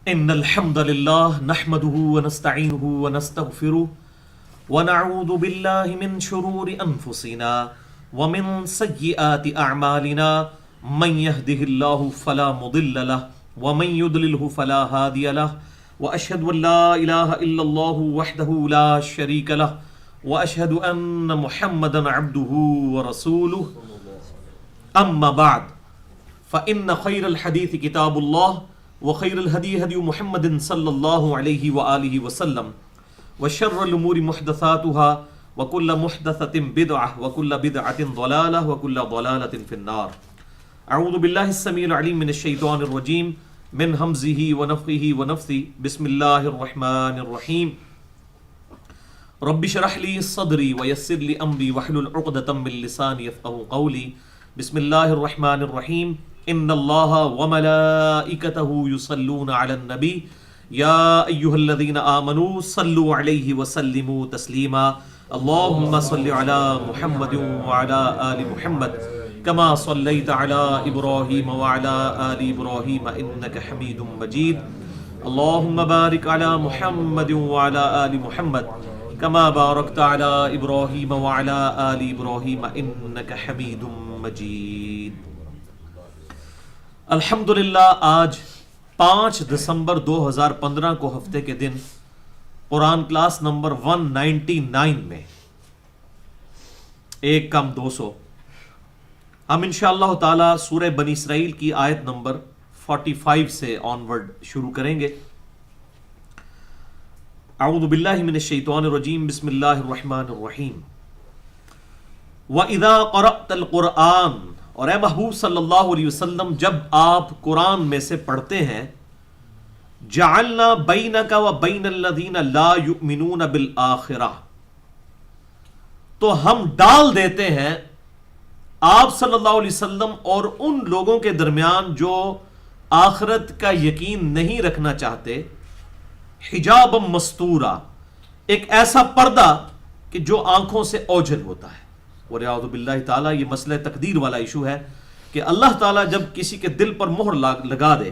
ان الحمد لله نحمده ونستعينه ونستغفره ونعوذ بالله من شرور انفسنا ومن سيئات اعمالنا من يهده الله فلا مضل له ومن يضلل فلا هادي له واشهد ان لا اله الا الله وحده لا شريك له واشهد ان محمدا عبده ورسوله اما بعد فان خير الحديث كتاب الله وخير الهدي هدي محمد صلى الله عليه وآله وسلم وشر الأمور محدثاتها وكل محدثة بدعة وكل بدعة ضلالة وكل ضلالة في النار. أعوذ بالله السميع العليم من الشيطان الرجيم من همزه ونفخه ونفثه. بسم الله الرحمن الرحيم. رب اشرح لي صدري ويسر لي أمري واحلل عقدة من لساني يفقهوا قولي. بسم الله الرحمن الرحيم. ان اللہ وملائکتہ یصلون علی النبی یا ایھا الذین آمنوا صلوا علیہ وسلموا تسلیما. اللہم صل علی محمد وعلی آل محمد کما صلیت علی ابراہیم وعلی آل ابراہیم انک حمید مجید. اللہم بارک علی محمد وعلی آل محمد کما بارکت علی ابراہیم وعلی آل ابراہیم انک حمید مجید. الحمدللہ آج 5 دسمبر 2015 کو ہفتے کے دن قرآن کلاس نمبر 199 میں 1 کم 200 ہم انشاءاللہ تعالی سورہ بنی اسرائیل کی آیت نمبر 45 سے آنورڈ شروع کریں گے. اعوذ باللہ من الشیطان الرجیم. بسم اللہ الرحمن الرحیم. وَإِذَا قَرَأْتَ الْقُرْآنَ، اور اے محبوب صلی اللہ علیہ وسلم جب آپ قرآن میں سے پڑھتے ہیں، جعلنا بینک و بین الذین لا یؤمنون بالآخرہ، تو ہم ڈال دیتے ہیں آپ صلی اللہ علیہ وسلم اور ان لوگوں کے درمیان جو آخرت کا یقین نہیں رکھنا چاہتے، حجاب مستورا، ایک ایسا پردہ کہ جو آنکھوں سے اوجھل ہوتا ہے. وَرِعَوْذُ بِاللَّهِ تعالیٰ یہ مسئلہ تقدیر والا ایشو ہے کہ اللہ تعالیٰ جب کسی کے دل پر مہر لگا دے،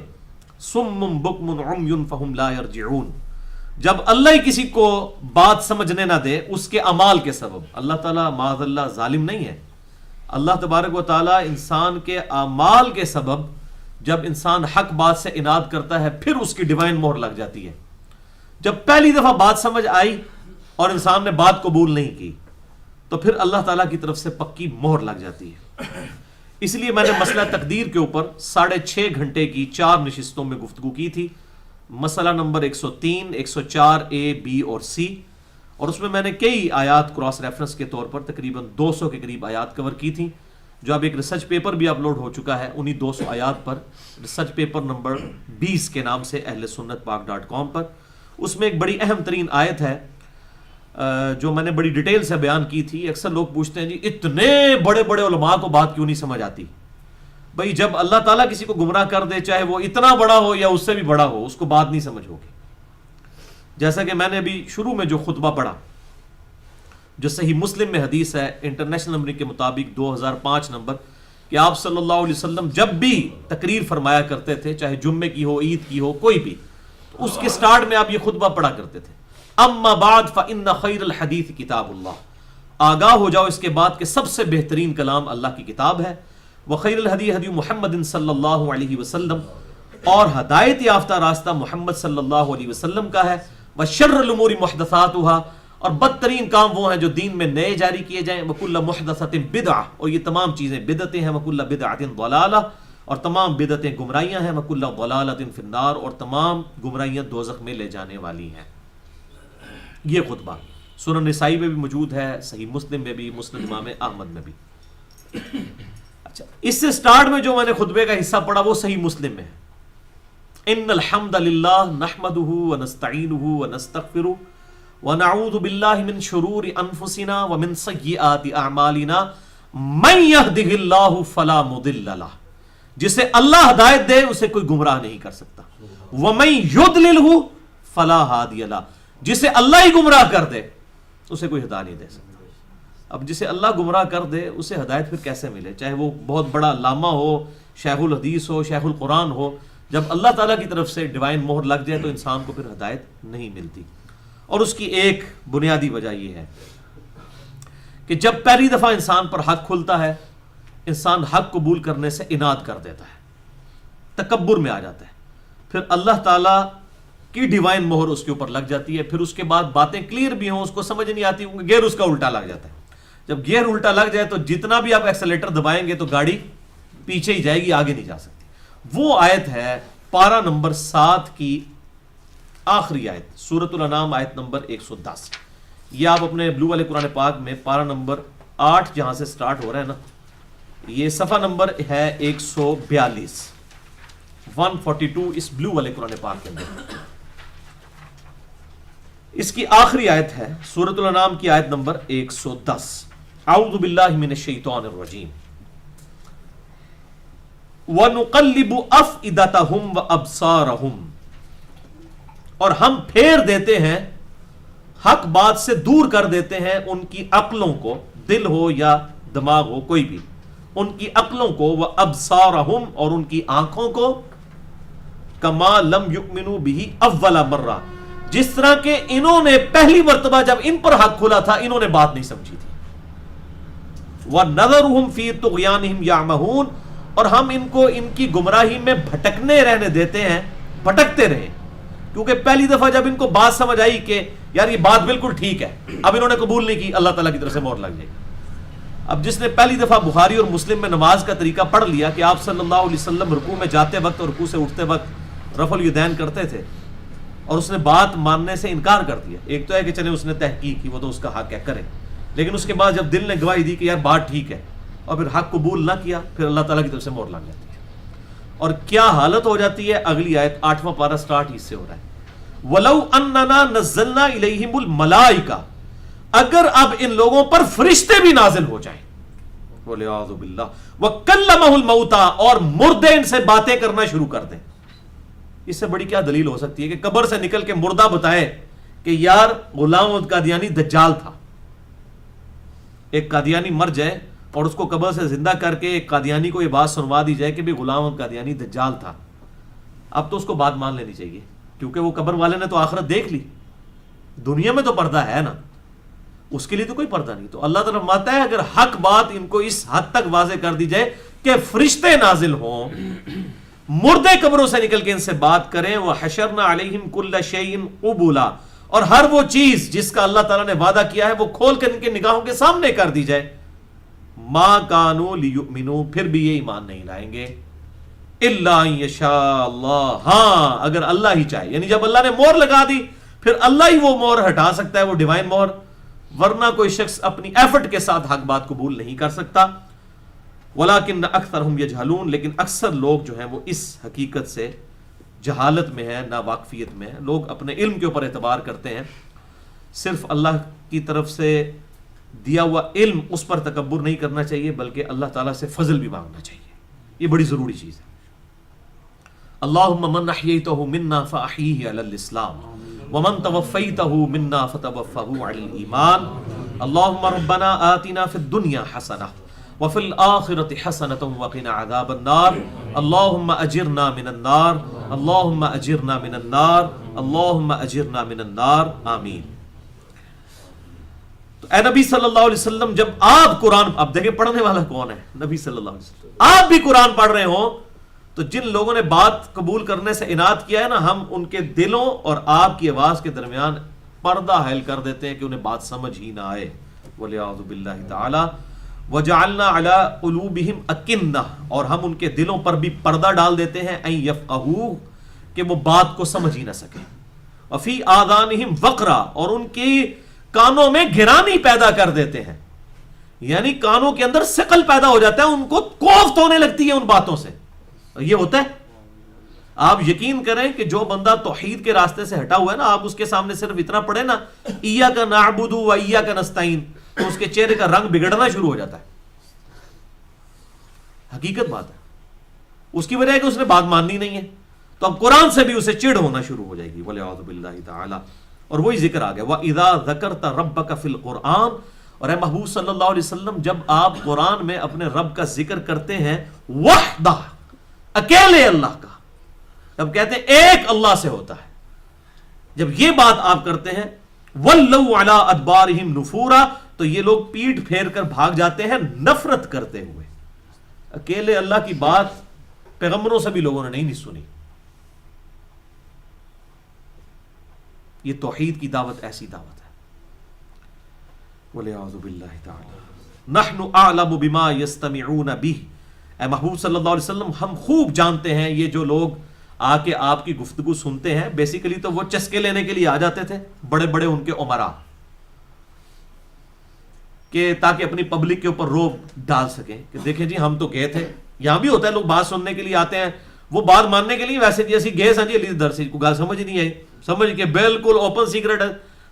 سُمٌّ بُکْمٌ عُمْیٌ فَهُمْ لَا يَرْجِعُونَ، جب اللہ ہی کسی کو بات سمجھنے نہ دے اس کے اعمال کے سبب. اللہ تعالیٰ معاذ اللہ ظالم نہیں ہے. اللہ تبارک و تعالیٰ انسان کے اعمال کے سبب جب انسان حق بات سے اناد کرتا ہے پھر اس کی ڈیوائن مہر لگ جاتی ہے. جب پہلی دفعہ بات سمجھ آئی اور انسان نے بات قبول نہیں کی تو پھر اللہ تعالیٰ کی طرف سے پکی مہر لگ جاتی ہے. اس لیے میں نے مسئلہ تقدیر کے اوپر 6.5 گھنٹے کی 4 نشستوں میں گفتگو کی تھی. مسئلہ نمبر 103، 104 A، B اور C، اور اس میں نے کئی آیات کراس ریفرنس کے طور پر تقریباً 200 کے قریب آیات کور کی تھیں، جو اب ایک ریسرچ پیپر بھی اپلوڈ ہو چکا ہے انہی 200 آیات پر، ریسرچ پیپر نمبر 20 کے نام سے اہل سنت پاک.com پر. اس میں ایک بڑی اہم ترین آیت ہے جو میں نے بڑی ڈیٹیل سے بیان کی تھی. اکثر لوگ پوچھتے ہیں جی اتنے بڑے بڑے علماء کو بات کیوں نہیں سمجھ آتی؟ بھائی جب اللہ تعالیٰ کسی کو گمراہ کر دے، چاہے وہ اتنا بڑا ہو یا اس سے بھی بڑا ہو، اس کو بات نہیں سمجھ ہوگی. جیسا کہ میں نے ابھی شروع میں جو خطبہ پڑھا، جو صحیح مسلم میں حدیث ہے انٹرنیشنل نمبر کے مطابق 2005 نمبر، کہ آپ صلی اللہ علیہ وسلم جب بھی تقریر فرمایا کرتے تھے، چاہے جمعے کی ہو، عید کی ہو، کوئی بھی، تو اس کے سٹارٹ میں آپ یہ خطبہ پڑھا کرتے تھے، اما بعد فإن خیر الحدیث کتاب اللہ، آگاہ ہو جاؤ اس کے بعد کہ سب سے بہترین کلام اللہ کی کتاب ہے. وخیر الہدی ہدی محمد صلی اللہ علیہ وسلم، اور ہدایت یافتہ راستہ محمد صلی اللہ علیہ وسلم کا ہے. وشر الامور محدثاتها، اور بدترین کام وہ ہیں جو دین میں نئے جاری کیے جائیں. وکل محدثۃ بدعہ، اور یہ تمام چیزیں بدعتیں ہیں. وکل بدعۃ ضلالہ، اور تمام بدعتیں گمراہیاں ہیں. وکل ضلالۃ فی النار، اور تمام گمراہیاں دوزخ میں لے جانے والی ہیں. یہ خطبہ سنن نسائی میں بھی موجود ہے، صحیح مسلم میں بھی، مسند امام احمد میں بھی. اچھا، اس سے سٹارٹ میں جو میں نے خطبے کا حصہ پڑھا وہ صحیح مسلم میں ہے. ان الحمد للہ نحمده ونستعینه ونستغفره ونعوذ باللہ من شرور انفسنا ومن سیئات اعمالنا من يهده اللہ فلا مضل له، جسے اللہ ہدایت دے اسے کوئی گمراہ نہیں کر سکتا. ومن يضلله فلا هادی له، جسے اللہ ہی گمراہ کر دے اسے کوئی ہدایت نہیں دے سکتا. اب جسے اللہ گمراہ کر دے اسے ہدایت پھر کیسے ملے؟ چاہے وہ بہت بڑا علامہ ہو، شیخ الحدیث ہو، شیخ القرآن ہو، جب اللہ تعالیٰ کی طرف سے ڈیوائن مہر لگ جائے تو انسان کو پھر ہدایت نہیں ملتی. اور اس کی ایک بنیادی وجہ یہ ہے کہ جب پہلی دفعہ انسان پر حق کھلتا ہے، انسان حق قبول کرنے سے اناد کر دیتا ہے، تکبر میں آ جاتا ہے. پھر اللہ تعالیٰ کی ڈیوائن مہر اس کے اوپر لگ جاتی ہے. پھر اس کے بعد باتیں کلیئر بھی ہوں، اس کو سمجھ نہیں آتی، گیئر اس کا الٹا لگ جاتا ہے. جب گیئر الٹا لگ جائے تو جتنا بھی آپ ایکسیلیٹر دبائیں گے تو گاڑی پیچھے ہی جائے گی، آگے نہیں جا سکتی. وہ آیت ہے پارہ نمبر 7 کی آخری آیت، سورۃ الانعام آیت نمبر 110. یہ آپ اپنے بلو والے قرآن پاک میں پارہ نمبر 8 جہاں سے سٹارٹ ہو رہا ہے نا، یہ صفحہ نمبر ہے 142، 142 اس بلو والے قرآن پاک کے اندر. اس کی آخری آیت ہے سورۃ الانعام کی آیت نمبر 110. اعوذ باللہ من الشیطان الرجیم. وَنُقَلِّبُ أَفْئِدَتَهُمْ وَأَبْصَارَهُمْ، اور ہم پھیر دیتے ہیں، حق بات سے دور کر دیتے ہیں ان کی عقلوں کو، دل ہو یا دماغ ہو کوئی بھی، ان کی عقلوں کو، وَأَبْصَارَهُمْ اور ان کی آنکھوں کو، كَمَا لَمْ يُؤْمِنُوا بِهِ أَوَّلَ مَرَّةٍ، جس طرح کہ انہوں نے پہلی مرتبہ جب ان پر حق کھلا تھا انہوں نے بات نہیں سمجھی تھی. وَنَذَرُهُمْ فِي طُغْيَانِهِمْ يَعْمَهُونَ، اور ہم ان کو ان کی گمراہی میں بھٹکنے رہنے دیتے ہیں، بھٹکتے رہے. کیونکہ پہلی دفعہ جب ان کو بات سمجھ آئی کہ یار یہ بات بالکل ٹھیک ہے، اب انہوں نے قبول نہیں کی، اللہ تعالیٰ کی طرف سے مہر لگ جائے گی. اب جس نے پہلی دفعہ بخاری اور مسلم میں نماز کا طریقہ پڑھ لیا کہ آپ صلی اللہ علیہ وسلم رکوع میں جاتے وقت اور رکوع سے اٹھتے وقت رفع الیدین کرتے تھے، اور اس نے بات ماننے سے انکار کر دیا. ایک تو ہے کہ چلے اس نے تحقیق کی، وہ تو اس کا حق ہے، کرے، لیکن اس کے بعد جب دل نے گواہی دی کہ یار بات ٹھیک ہے اور پھر حق قبول نہ کیا، پھر اللہ تعالیٰ کی طرف سے مہر لگ جاتی ہے. اور کیا حالت ہو جاتی ہے؟ اگلی آیت 8واں پارہ سٹارٹ اس سے ہو رہا ہے. وَلَوْ أَنَّنَا نَزَّلْنَا إِلَيْهِمُ الْمَلَائِكَةَ، اگر اب ان لوگوں پر فرشتے بھی نازل ہو جائیں، وَلِعَاذُ بِاللَّهِ وَكَلَّمَهُ الْمَوْتَى، اور مردے ان سے باتیں کرنا شروع کر دیں. اس سے بڑی کیا دلیل ہو سکتی ہے کہ قبر سے نکل کے مردہ بتائے کہ یار غلام احمد قادیانی دجال تھا. ایک قادیانی مر جائے اور اس کو قبر سے زندہ کر کے ایک قادیانی کو یہ بات سنوا دی جائے کہ بھی غلام احمد قادیانی دجال تھا، اب تو اس کو بات مان لینی چاہیے، کیونکہ وہ قبر والے نے تو آخرت دیکھ لی، دنیا میں تو پردہ ہے نا، اس کے لیے تو کوئی پردہ نہیں. تو اللہ تعالیٰ فرماتا ہے اگر حق بات ان کو اس حد تک واضح کر دی جائے کہ فرشتے نازل ہوں، مردے قبروں سے نکل کے ان سے بات کریں، وَحَشَرْنَا عَلَيْهِمْ كُلَّ شَيْءٍ قُبُلًا، اور ہر وہ چیز جس کا اللہ تعالیٰ نے وعدہ کیا ہے وہ کھول کر ان کے نگاہوں کے سامنے کر دی جائے، مَا كَانُوا لِيُؤْمِنُوا، پھر بھی یہ ایمان نہیں لائیں گے، إِلَّا أَن يَشَاءَ اللَّهُ، ہاں اگر اللہ ہی چاہے، یعنی جب اللہ نے مہر لگا دی پھر اللہ ہی وہ مہر ہٹا سکتا ہے، وہ ڈیوائن مہر، ورنہ کوئی شخص اپنی ایفرٹ کے ساتھ حق بات قبول نہیں کر سکتا. وَلَكِنَّ أَكْثَرَهُمْ يَجْهَلُونَ، لیکن اکثر لوگ جو ہیں وہ اس حقیقت سے جہالت میں ہیں، ناواقفیت میں ہیں. لوگ اپنے علم کے اوپر اعتبار کرتے ہیں، صرف اللہ کی طرف سے دیا ہوا علم اس پر تکبر نہیں کرنا چاہیے، بلکہ اللہ تعالیٰ سے فضل بھی مانگنا چاہیے. یہ بڑی ضروری چیز ہے. اللہم من احییتہ منا فاحیہ علی الاسلام ومن توفیتہ منا فتوفہ علی الایمان. اللہم ربنا آتنا فی الدنیا حسنہ وفی الآخرة حسنة وقنا عذاب النار. اللہم اجرنا من النار، اللہم اجرنا من النار، اللہم اجرنا من النار، آمین. تو اے نبی صلی اللہ علیہ وسلم، جب آپ قرآن، اب دیکھیں پڑھنے والا کون ہے؟ نبی صلی اللہ علیہ وسلم. آپ بھی قرآن پڑھ رہے ہوں تو جن لوگوں نے بات قبول کرنے سے اناد کیا ہے نا، ہم ان کے دلوں اور آپ کی آواز کے درمیان پردہ حائل کر دیتے ہیں کہ انہیں بات سمجھ ہی نہ آئے. وَلِعَوْذُ بِاللَّهِ تَعَالَى وَجَعَلْنَا عَلَىٰ قُلُوبِهِمْ أَكِنَّةً، اور ہم ان کے دلوں پر بھی پردہ ڈال دیتے ہیں، أَن يَفْقَهُوهُ، کہ وہ بات کو سمجھ ہی نہ سکیں. وَفِي آذَانِهِمْ وَقْرًا، اور ان کی کانوں میں گرانی پیدا کر دیتے ہیں، یعنی کانوں کے اندر ثقل پیدا ہو جاتا ہے، ان کو کوفت ہونے لگتی ہے ان باتوں سے. یہ ہوتا ہے. آپ یقین کریں کہ جو بندہ توحید کے راستے سے ہٹا ہوا ہے نا، آپ اس کے سامنے صرف اتنا پڑھے نا، ایاک نعبد و ایاک نستعین، تو اس کے چہرے کا رنگ بگڑنا شروع ہو جاتا ہے. حقیقت بات ہے. اس کی وجہ ہے کہ اس نے بات ماننی نہیں ہے، تو اب قرآن سے بھی اسے چڑ ہونا شروع ہو جائے گی. وَلِعَوْذُ بِاللَّهِ تَعَالَى. اور وہی ذکر آ گیا وَإِذَا ذَكَرْتَ رَبَّكَ فِي الْقُرْآنِ، اور اے محبوب صلی اللہ علیہ وسلم جب آپ قرآن میں اپنے رب کا ذکر کرتے ہیں، وحدہ، اکیلے اللہ کا، اب کہتے ہیں ایک اللہ سے ہوتا ہے. جب یہ بات آپ کرتے ہیں وَلَّوْا عَلَىٰ أَدْبَارِهِمْ نُفُورًا تو یہ لوگ پیٹ پھیر کر بھاگ جاتے ہیں نفرت کرتے ہوئے. اکیلے اللہ کی بات پیغمبروں سے بھی لوگوں نے نہیں سنی. یہ توحید کی دعوت ایسی دعوت ہے. وَلِعَوْذُ بِاللَّهِ تَعَالَى نَحْنُ أَعْلَمُ بِمَا يَسْتَمِعُونَ بِهِ اے محبوب صلی اللہ علیہ وسلم ہم خوب جانتے ہیں یہ جو لوگ آ کے آپ کی گفتگو سنتے ہیں. بیسیکلی تو وہ چسکے لینے کے لیے آ جاتے تھے بڑے بڑے ان کے عمرا کہ تاکہ اپنی پبلک کے اوپر روب ڈال سکیں کہ دیکھیں جی ہم تو گئے تھے. یہاں بھی ہوتا ہے لوگ بات سننے کے لیے آتے ہیں, وہ بات ماننے کے لیے ویسے جیسی گئے سن جی علی در سے کوئی گال سمجھ نہیں آئی, سمجھ کے بالکل اوپن سیکرٹ ہے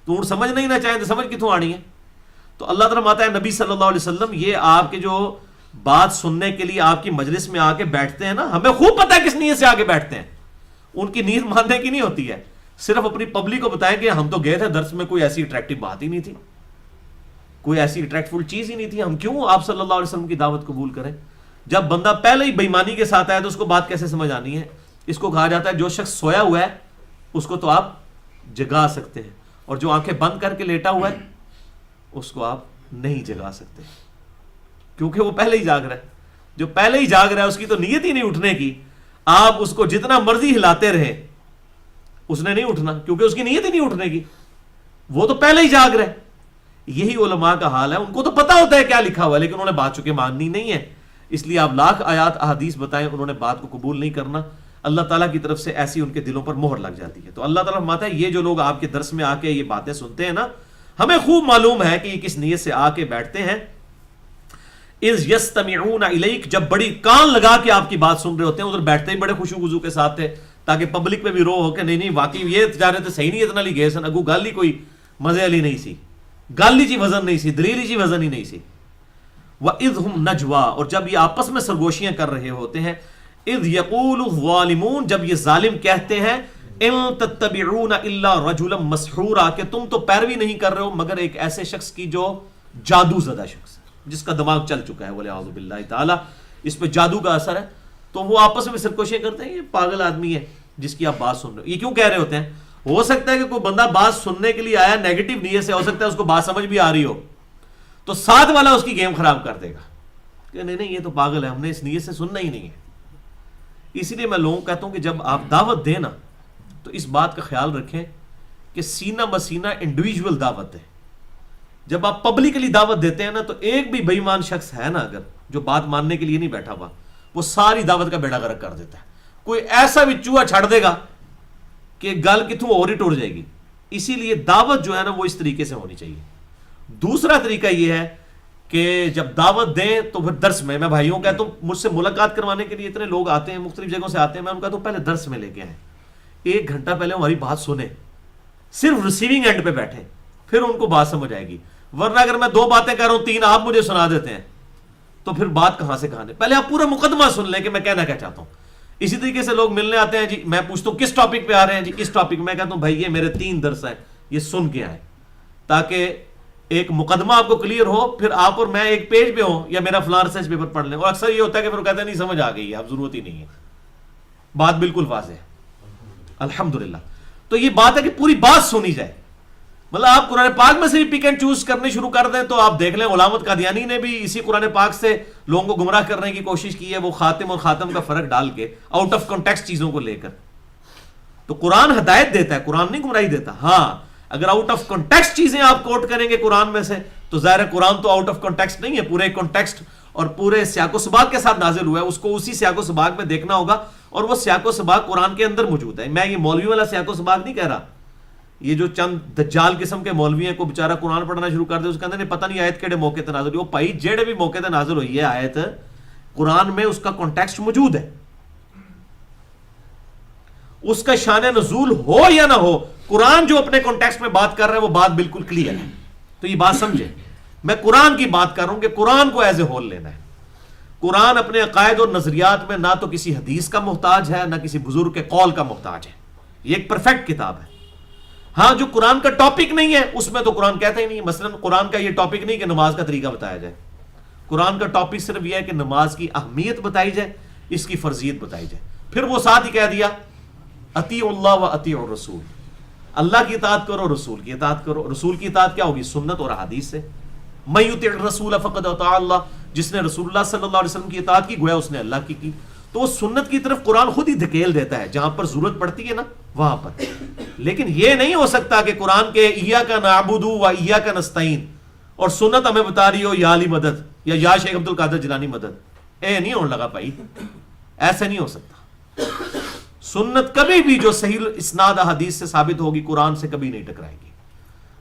تو سمجھ نہیں نہ چاہیں تو سمجھ کتوں آنی ہے. تو اللہ تعالیٰ ماتا ہے نبی صلی اللہ علیہ وسلم یہ آپ کے جو بات سننے کے لیے آپ کی مجلس میں آ کے بیٹھتے ہیں نا, ہمیں خوب پتہ ہے کس نیت سے آ کے بیٹھتے ہیں. ان کی نیت ماننے کی نہیں ہوتی ہے, صرف اپنی پبلک کو بتائیں کہ ہم تو گئے تھے درس میں کوئی ایسی اٹریکٹیو بات ہی نہیں تھی, کوئی ایسی اٹریکٹفل چیز ہی نہیں تھی, ہم کیوں آپ صلی اللہ علیہ وسلم کی دعوت قبول کریں. جب بندہ پہلے ہی بےایمانی کے ساتھ آیا تو اس کو بات کیسے سمجھ آنی ہے. اس کو کہا جاتا ہے جو شخص سویا ہوا ہے اس کو تو آپ جگا سکتے ہیں, اور جو آنکھیں بند کر کے لیٹا ہوا ہے اس کو آپ نہیں جگا سکتے, کیونکہ وہ پہلے ہی جاگ رہا ہے. جو پہلے ہی جاگ رہا ہے اس کی تو نیت ہی نہیں اٹھنے کی. آپ اس کو جتنا مرضی ہلاتے رہے اس نے نہیں اٹھنا, کیونکہ اس کی نیت ہی نہیں اٹھنے کی, وہ تو پہلے ہی جاگ رہا ہے. یہی علماء کا حال ہے, ان کو تو پتا ہوتا ہے کیا لکھا ہوا ہے لیکن انہوں نے بات چکے ماننی نہیں ہے. اس لیے آپ لاکھ آیات احادیث بتائیں انہوں نے بات کو قبول نہیں کرنا. اللہ تعالیٰ کی طرف سے ایسی ان کے دلوں پر مہر لگ جاتی ہے. تو اللہ تعالیٰ فرماتا ہے یہ جو لوگ آپ کے درس میں آ کے یہ باتیں سنتے ہیں نا, ہمیں خوب معلوم ہے کہ یہ کس نیت سے آ کے بیٹھتے ہیں. اذ یستمعون الیک جب بڑی کان لگا کے آپ کی بات سن رہے ہوتے ہیں, ادھر بیٹھتے ہی بڑے خوشو خضو کے ساتھ تھے تاکہ پبلک پہ بھی رو ہو کہ نہیں واقعی یہ تجارت صحیح نہیں اتنا لی گئے سن, اگو گل ہی کوئی مزے والی نہیں سی, گل ہی جی وزن نہیں سی, دلیل جی وزن ہی نہیں سی. وَإِذْ هُمْ نَجْوَا اور جب یہ آپس میں سرگوشیاں کر رہے ہوتے ہیں, اذ یقول الظالمون جب یہ ظالم کہتے ہیں, ان تتبعون الا رجلا مسحورا کہ تم تو پیروی نہیں کر رہے ہو مگر ایک ایسے شخص کی جو جادو زدہ شخص ہے, جس کا دماغ چل چکا ہے, وَلِعَوْذُ بِاللَّهِ تعالی اس پہ جادو کا اثر ہے. تو وہ آپس میں سرگوشیاں کرتے ہیں یہ پاگل آدمی ہے جس کی آپ بات سن رہے ہو. یہ کیوں کہہ رہے ہوتے ہیں؟ ہو سکتا ہے کہ کوئی بندہ بات سننے کے لیے آیا نیگیٹو نیت سے, ہو سکتا ہے اس کو بات سمجھ بھی آ رہی ہو, تو ساتھ والا اس کی گیم خراب کر دے گا کہ نہیں یہ تو پاگل ہے, ہم نے اس نیت سے سننا ہی نہیں ہے. اسی لیے میں لوگوں کو کہتا ہوں کہ جب آپ دعوت دیں نا تو اس بات کا خیال رکھیں کہ سینہ بسینہ انڈیویجول دعوت ہے. جب آپ پبلکلی دعوت دیتے ہیں نا تو ایک بھی بے ایمان شخص ہے نا اگر جو بات ماننے کے لیے نہیں بیٹھا ہوا, وہ ساری دعوت کا بیڑا غرق کر دیتا ہے. کوئی ایسا بھی چوہا چھڑ دے گا کہ گل کتوں اور ہی ٹوٹ جائے گی. اسی لیے دعوت جو ہے نا وہ اس طریقے سے ہونی چاہیے. دوسرا طریقہ یہ ہے کہ جب دعوت دیں تو پھر درس میں بھائیوں کہتا ہوں مجھ سے ملاقات کروانے کے لیے اتنے لوگ آتے ہیں مختلف جگہوں سے آتے ہیں, میں ان کو کہتا ہوں پہلے درس میں لے کے آئیں, 1 گھنٹہ پہلے ہماری بات سنیں, صرف ریسیونگ اینڈ پہ بیٹھیں, پھر ان کو بات سمجھ آئے گی. ورنہ اگر میں 2 باتیں کر رہا ہوں 3 آپ مجھے سنا دیتے ہیں تو پھر بات کہاں سے کہاں. پہلے آپ پورا مقدمہ سن لیں کہ میں کہنا کیا چاہتا ہوں. اسی طریقے سے لوگ ملنے آتے ہیں, جی میں پوچھتا ہوں کس ٹاپک پہ آ رہے ہیں, جی اس ٹاپک میں کہتا ہوں بھائی یہ میرے 3 درس ہیں یہ سن کے آئے, تاکہ ایک مقدمہ آپ کو کلیئر ہو, پھر آپ اور میں ایک پیج پہ ہوں یا میرا فلاں ریسرچ پیپر پڑھ لیں. اور اکثر یہ ہوتا ہے کہ پھر وہ کہتے ہیں نہیں سمجھ آ گئی ہے اب ضرورت ہی نہیں ہے. بات بالکل واضح ہے الحمدللہ. تو یہ بات ہے کہ پوری بات سنی جائے. مطلب آپ قرآن پاک میں سے بھی پک اینڈ چوز کرنے شروع کر دیں تو آپ دیکھ لیں علامت قادیانی نے بھی اسی قرآن پاک سے لوگوں کو گمراہ کرنے کی کوشش کی ہے, وہ خاتم اور خاتم کا فرق ڈال کے آؤٹ آف کانٹیکسٹ چیزوں کو لے کر. تو قرآن ہدایت دیتا ہے, قرآن نہیں گمراہی دیتا. ہاں اگر آؤٹ آف کانٹیکسٹ چیزیں آپ کوٹ کریں گے قرآن میں سے تو ظاہر ہے قرآن تو آؤٹ آف کانٹیکسٹ نہیں ہے, پورے کانٹیکسٹ اور پورے سیاق و سباق کے ساتھ نازل ہوا ہے, اس کو اسی سیاق و سباق میں دیکھنا ہوگا, اور وہ سیاق و سباق قرآن کے اندر موجود ہے. میں یہ مولوی والا سیاق و سباق نہیں کہہ رہا, یہ جو چند دجال قسم کے مولوی ہیں کو بیچارہ قرآن پڑھنا شروع کر دے, اس کے اندر پتہ نہیں آیت کیڑے موقع تے نازل ہوئی. وہ بھائی جیڑے بھی موقع تے نازل ہوئی ہے آیت قرآن میں اس کا کانٹیکسٹ موجود ہے, اس کا شان نزول ہو یا نہ ہو, قرآن جو اپنے کانٹیکسٹ میں بات کر رہا ہے وہ بات بالکل کلیئر ہے. تو یہ بات سمجھیں, میں قرآن کی بات کر رہا ہوں کہ قرآن کو ایز اے ہول لینا ہے. قرآن اپنے عقائد اور نظریات میں نہ تو کسی حدیث کا محتاج ہے نہ کسی بزرگ کے قول کا محتاج ہے, یہ ایک پرفیکٹ کتاب ہے. ہاں جو قرآن کا ٹاپک نہیں ہے اس میں تو قرآن کہتا ہی نہیں. مثلا قرآن کا یہ ٹاپک نہیں کہ نماز کا طریقہ بتایا جائے, قرآن کا ٹاپک صرف یہ ہے کہ نماز کی اہمیت بتائی جائے, اس کی فرضیت بتائی جائے. پھر وہ ساتھ ہی کہہ دیا اطیعوا اللہ و اطیعوا الرسول، اللہ کی اطاعت کرو، رسول کی اطاعت کرو. رسول کی اطاعت کیا ہوگی؟ سنت اور احادیث سے. من یطع الرسول فقد اطاع اللہ، جس نے رسول اللہ صلی اللہ علیہ وسلم کی اطاعت کی گویا اس نے اللہ کی. تو وہ سنت کی طرف قرآن خود ہی دھکیل دیتا ہے جہاں پر ضرورت پڑتی ہے نا وہاں پر. لیکن یہ نہیں ہو سکتا کہ قرآن کے ایاک نعبد و ایاک نستعین اور سنت ہمیں بتا رہی ہو یا علی مدد یا شیخ عبد القادر جیلانی مدد. نہیں ہونے لگا بھائی، ایسے نہیں ہو سکتا. سنت کبھی بھی جو صحیح اسناد حدیث سے ثابت ہوگی قرآن سے کبھی نہیں ٹکرائے گی.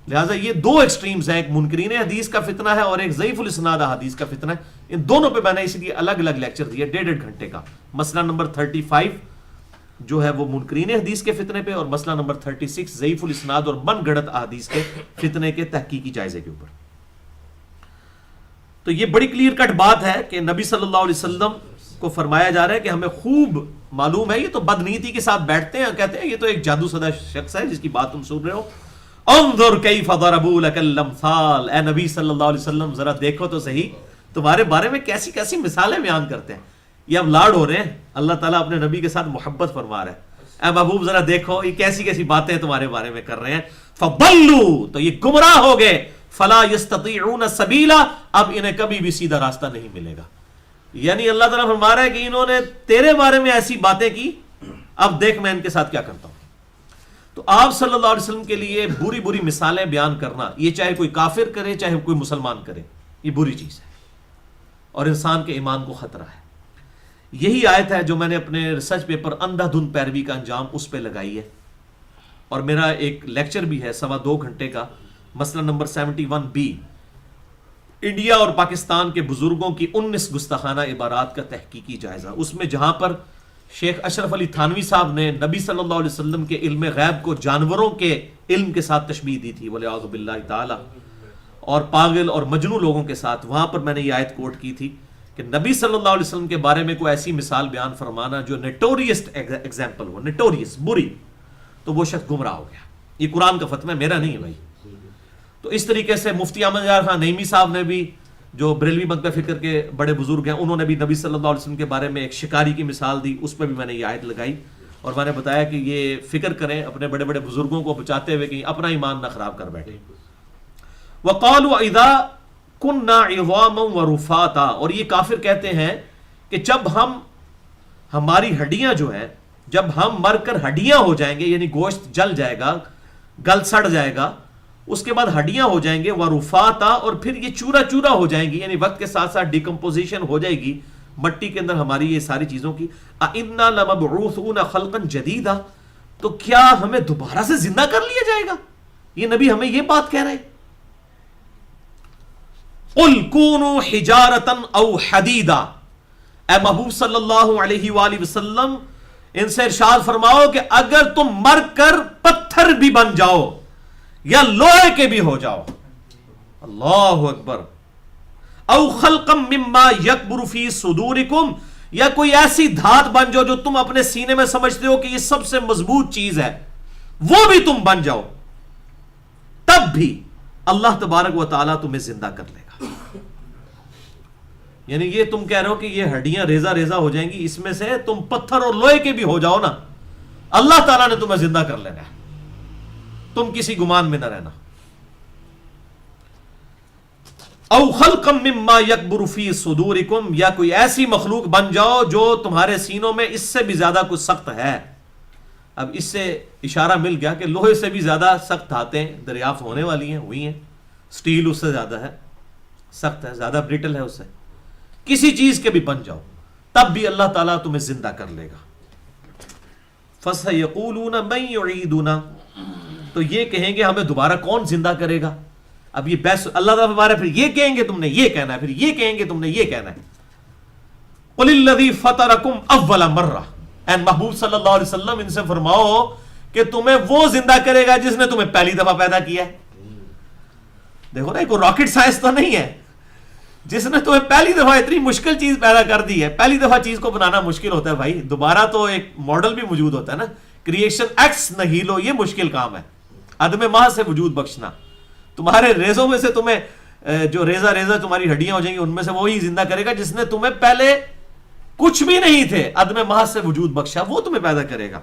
لہٰذا یہ دو ایکسٹریمز ہیں، ایک منکرین حدیث کا فتنہ ہے اور ایک ضعیف الاسناد حدیث کا فتنہ ہے. ان دونوں پہ میں نے اس لیے الگ الگ لیکچر دیے 1.5 گھنٹے کا. مسئلہ نمبر 35 جو ہے وہ منکرین حدیث کے فتنے پہ، اور مسئلہ نمبر 36 ضعیف الاسناد اور من گھڑت احادیث کے فتنے کے تحقیقی جائزے کے اوپر. تو یہ بڑی کلیئر کٹ بات ہے کہ نبی صلی اللہ علیہ وسلم کو فرمایا جا رہا ہے کہ ہمیں خوب معلوم ہے، یہ تو بدنیتی کے ساتھ بیٹھتے ہیں، کہتے ہیں یہ تو ایک جادو زدہ شخص ہے جس کی بات تم سن رہے ہو. انظر کیف ضربوا لک الامثال، اے نبی صلی اللہ علیہ وسلم ذرا دیکھو تو صحیح تمہارے بارے میں کیسی کیسی مثالیں بیان کرتے ہیں. یہ اب لاڈ ہو رہے ہیں، اللہ تعالیٰ اپنے نبی کے ساتھ محبت فرما رہا ہے. اے محبوب ذرا دیکھو یہ کیسی کیسی باتیں تمہارے بارے میں کر رہے ہیں. فضلوا، تو یہ گمراہ ہو گئے. فلا یستطیعون سبیلا، اب انہیں کبھی بھی سیدھا راستہ نہیں ملے گا. یعنی اللہ تعالیٰ فرما رہا ہے کہ انہوں نے تیرے بارے میں ایسی باتیں کی، اب دیکھ میں ان کے ساتھ کیا کرتا ہوں. تو آپ صلی اللہ علیہ وسلم کے لیے بری بری مثالیں بیان کرنا، یہ چاہے کوئی کافر کرے چاہے کوئی مسلمان کرے، یہ بری چیز ہے اور انسان کے ایمان کو خطرہ ہے. یہی آیت ہے جو میں نے اپنے ریسرچ پیپر اندھا دھند پیروی کا انجام اس پہ لگائی ہے، اور میرا ایک لیکچر بھی ہے 2.25 گھنٹے کا، مسئلہ نمبر 71B، انڈیا اور پاکستان کے بزرگوں کی 19 گستاخانہ عبارات کا تحقیقی جائزہ. اس میں جہاں پر شیخ اشرف علی تھانوی صاحب نے نبی صلی اللہ علیہ وسلم کے علم غیب کو جانوروں کے علم کے ساتھ تشبیہ دی تھی والعیاذ باللہ تعالی، اور پاگل اور مجنون لوگوں کے ساتھ، وہاں پر میں نے یہ آیت کوٹ کی تھی کہ نبی صلی اللہ علیہ وسلم کے بارے میں کوئی ایسی مثال بیان فرمانا جو نیٹوریس ایگزامپل ہو، نیٹوریس بری، تو وہ شخص گمراہ ہو گیا. یہ قرآن کا فتویٰ میرا نہیں ہے بھائی. تو اس طریقے سے مفتی احمد یار خان نعیمی صاحب نے بھی، جو بریلوی مکتبہ فکر کے بڑے بزرگ ہیں، انہوں نے بھی نبی صلی اللہ علیہ وسلم کے بارے میں ایک شکاری کی مثال دی، اس پہ بھی میں نے یہ آیت لگائی اور میں نے بتایا کہ یہ فکر کریں اپنے بڑے بڑے بزرگوں کو بچاتے ہوئے کہ اپنا ایمان نہ خراب کر بیٹھے. وَقَالُوا اِذَا كُنَّا عِظَامًا وَرُفَاتًا، اور یہ کافر کہتے ہیں کہ جب ہماری ہڈیاں جو ہیں، جب ہم مر کر ہڈیاں ہو جائیں گے، یعنی گوشت جل جائے گا، گل سڑ جائے گا، اس کے بعد ہڈیاں ہو جائیں گے، وَرُفَاتًا، اور پھر یہ چورا چورا ہو جائیں گی، یعنی وقت کے ساتھ ساتھ ڈیکمپوزیشن ہو جائے گی مٹی کے اندر ہماری یہ ساری چیزوں کی. اِنَّا لَمَبْعُوثُونَ خَلْقًا جَدِيدًا، تو کیا ہمیں دوبارہ سے زندہ کر لیا جائے گا؟ یہ نبی ہمیں یہ بات کہہ رہے ہیں. قُلْ كُونُوا حِجَارَةً أَوْ حَدِيدًا، اے محبوب صلی اللہ علیہ وآلہ وسلم ان سے ارشاد فرماؤ کہ اگر تم مر کر پتھر بھی بن جاؤ یا لوہے کے بھی ہو جاؤ، اللہ اکبر، او خلقا مما یکبر فی صدورکم، یا کوئی ایسی دھات بن جاؤ جو تم اپنے سینے میں سمجھتے ہو کہ یہ سب سے مضبوط چیز ہے، وہ بھی تم بن جاؤ، تب بھی اللہ تبارک و تعالیٰ تمہیں زندہ کر لے گا. یعنی یہ تم کہہ رہے ہو کہ یہ ہڈیاں ریزہ ریزہ ہو جائیں گی، اس میں سے تم پتھر اور لوہے کے بھی ہو جاؤ نا، اللہ تعالیٰ نے تمہیں زندہ کر لینا ہے، تم کسی گمان میں نہ رہنا. او خلقا مما یکبر فی صدورکم، یا کوئی ایسی مخلوق بن جاؤ جو تمہارے سینوں میں اس سے بھی زیادہ کچھ سخت ہے. اب اس سے اشارہ مل گیا کہ لوہے سے بھی زیادہ سخت دھاتیں دریافت ہونے والی ہیں، ہوئی ہیں. سٹیل اس سے زیادہ ہے، سخت ہے، زیادہ بریٹل ہے اس سے. کسی چیز کے بھی بن جاؤ تب بھی اللہ تعالیٰ تمہیں زندہ کر لے گا. فَسَيَقُولُونَ مَن يُعِيدُنَا، تو یہ کہیں گے ہمیں دوبارہ کون زندہ کرے گا. اب یہ بحث اللہ تعالیٰ ہمارے، پھر یہ کہیں گے تم نے یہ کہنا ہے، پھر یہ کہیں گے تم نے یہ کہنا ہے. قُلِ الَّذِي فَطَرَكُمْ أَوَّلَ مَرَّةٍ، اے محبوب صلی اللہ علیہ وسلم ان سے فرماؤ کہ تمہیں وہ زندہ کرے گا جس نے تمہیں پہلی دفعہ پیدا کیا ہے. دیکھو نا، کوئی راکٹ سائنس تو نہیں ہے، جس نے تمہیں پہلی دفعہ اتنی مشکل چیز پیدا کر دی ہے. پہلی دفعہ چیز کو بنانا مشکل ہوتا ہے بھائی، دوبارہ تو ایک ماڈل بھی موجود ہوتا ہے نا. کریشن ایکس نہیلو، یہ مشکل کام ہے، عدم ماہ سے وجود بخشنا. تمہارے ریزوں میں سے تمہیں جو ریزہ ریزہ تمہاری ہڈیاں ہو جائیں گی، ان میں سے وہی زندہ کرے گا جس نے تمہیں پہلے کچھ بھی نہیں تھے عدم ماہ سے وجود بخشا، وہ تمہیں پیدا کرے گا.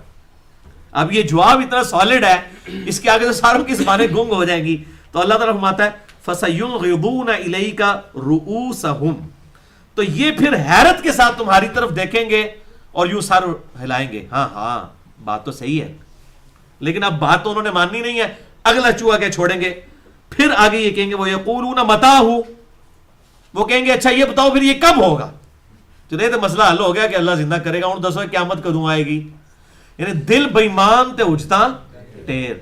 اب یہ جواب اتنا سالڈ ہے، اس کے آگے تو ساروں کی زبانیں گنگ ہو جائیں گی. تو اللہ تعالیٰ فرماتا ہے فَسَيُنْغِضُونَ إِلَيْكَ رُؤُوسَهُمْ، تو یہ پھر حیرت کے ساتھ تمہاری طرف دیکھیں گے اور یوں سر ہلائیں گے. ہاں بات تو صحیح ہے، لیکن اب بات تو انہوں نے ماننی نہیں ہے. اگلا چوہا کے چھوڑیں گے. پھر آگے یہ کہیں گے وَيَقُولُونَ مَتَىٰ، وہ کہیں گے اچھا یہ بتاؤ پھر یہ کب ہوگا. چلے تو مسئلہ حل ہو گیا کہ اللہ زندہ کرے گا. ان دسو قیامت کدوں آئے گی. یعنی دل بےمان تے اجتا ٹیر،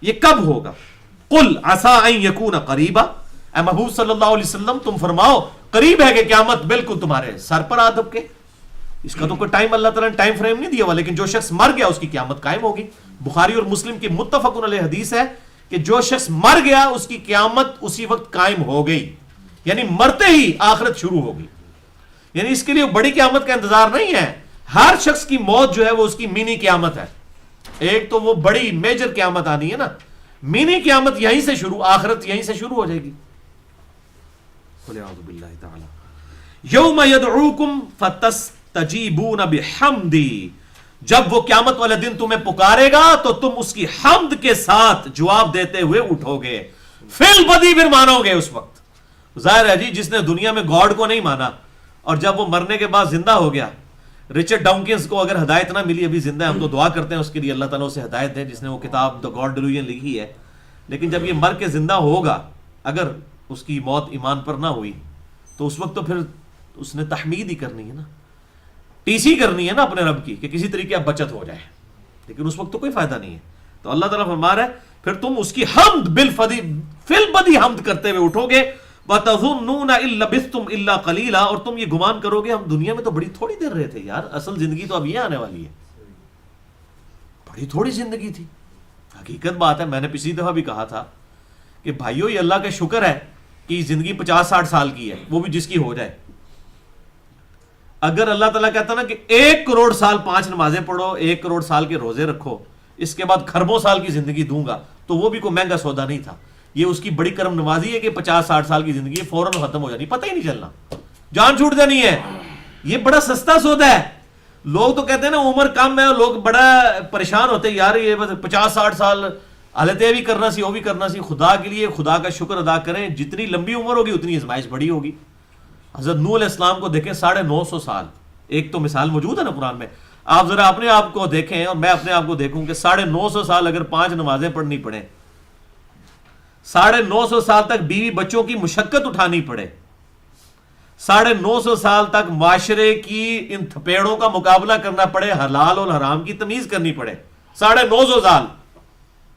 یہ کب ہوگا. قل عسى ان يكون قریبا، اے محبوب صلی اللہ علیہ وسلم تم فرماؤ قریب ہے کہ قیامت بالکل تمہارے سر پر آ دب کے. اس کا تو کوئی ٹائم اللہ تعالیٰ نے ٹائم فریم نہیں دیا ہوا، لیکن جو شخص مر گیا اس کی قیامت قائم ہوگی. بخاری اور مسلم کی متفق علیہ حدیث ہے کہ جو شخص مر گیا اس کی قیامت اسی وقت قائم ہو گئی، یعنی مرتے ہی آخرت شروع ہوگی. یعنی اس کے لیے بڑی قیامت کا انتظار نہیں ہے. ہر شخص کی موت جو ہے وہ اس کی مینی قیامت ہے. ایک تو وہ بڑی میجر قیامت آنی ہے نا، مینی قیامت یہیں سے شروع، آخرت یہیں سے شروع ہو جائے گی. یوم یدعوکم فتستجیبون بحمدی، جب وہ قیامت والے دن تمہیں پکارے گا تو تم اس کی حمد کے ساتھ جواب دیتے ہوئے اٹھو گے. فی البدی پھر مانو گے اس وقت. ظاہر ہے جی جس نے دنیا میں گاڈ کو نہیں مانا اور جب وہ مرنے کے بعد زندہ ہو گیا، رچرڈ ڈاؤکنز کو اگر ہدایت نہ ملی، ابھی زندہ ہے، ہم تو دعا کرتے ہیں اس کے لیے اللہ تعالیٰ اسے ہدایت دے جس نے وہ کتاب دا گاڈ ڈیلوژن لکھی ہے. لیکن جب یہ مر کے زندہ ہوگا، اگر اس کی موت ایمان پر نہ ہوئی تو اس وقت تو پھر اس نے تحمید ہی کرنی ہے نا، ٹی سی کرنی ہے نا اپنے رب کی کہ کسی طریقے اب بچت ہو جائے. لیکن اس وقت تو کوئی فائدہ نہیں ہے. تو اللہ تعالیٰ فرما رہا ہے پھر تم اس کی حمد فی البدی حمد کرتے ہوئے اٹھو گے. وَتَظُنُّونَ إِن لَبِثْتُمْ إِلَّا قَلِيلًا، اور تم یہ گمان کرو گے ہم دنیا میں تو بڑی تھوڑی دیر رہے تھے یار، اصل زندگی تو اب یہ آنے والی ہے، بڑی تھوڑی زندگی تھی. حقیقت بات ہے، میں نے پچھلی دفعہ بھی کہا تھا کہ بھائیو یہ اللہ کا شکر ہے کہ زندگی 50-60 سال کی ہے، وہ بھی جس کی ہو جائے. اگر اللہ تعالیٰ کہتا نا کہ 1 کروڑ سال 5 نمازیں پڑھو، 1 کروڑ سال کے روزے رکھو، اس کے بعد کھربوں سال کی زندگی دوں گا، تو وہ بھی کوئی مہنگا سودا نہیں تھا. یہ اس کی بڑی کرم نوازی ہے کہ 50-60 سال کی زندگی فوراً ختم ہو جانی، پتہ ہی نہیں چلنا، جان چھوٹ جانی ہے. یہ بڑا سستا سودا ہے. لوگ تو کہتے ہیں نا عمر کم ہے، اور لوگ بڑا پریشان ہوتے ہیں یار یہ 50-60 سال حالت یہ بھی کرنا سی وہ بھی کرنا سی. خدا کے لیے خدا کا شکر ادا کریں، جتنی لمبی عمر ہوگی اتنی آزمائش بڑی ہوگی. حضرت نوح علیہ السلام کو دیکھیں 950 سال، ایک تو مثال موجود ہے نا قرآن میں. آپ ذرا اپنے آپ کو دیکھیں اور میں اپنے آپ کو دیکھوں کہ 950 سال اگر 5 نمازیں پڑھنی پڑیں، 950 سال تک بیوی بچوں کی مشقت اٹھانی پڑے، 950 سال تک معاشرے کی ان تھپیڑوں کا مقابلہ کرنا پڑے، حلال اور حرام کی تمیز کرنی پڑے، 950 سال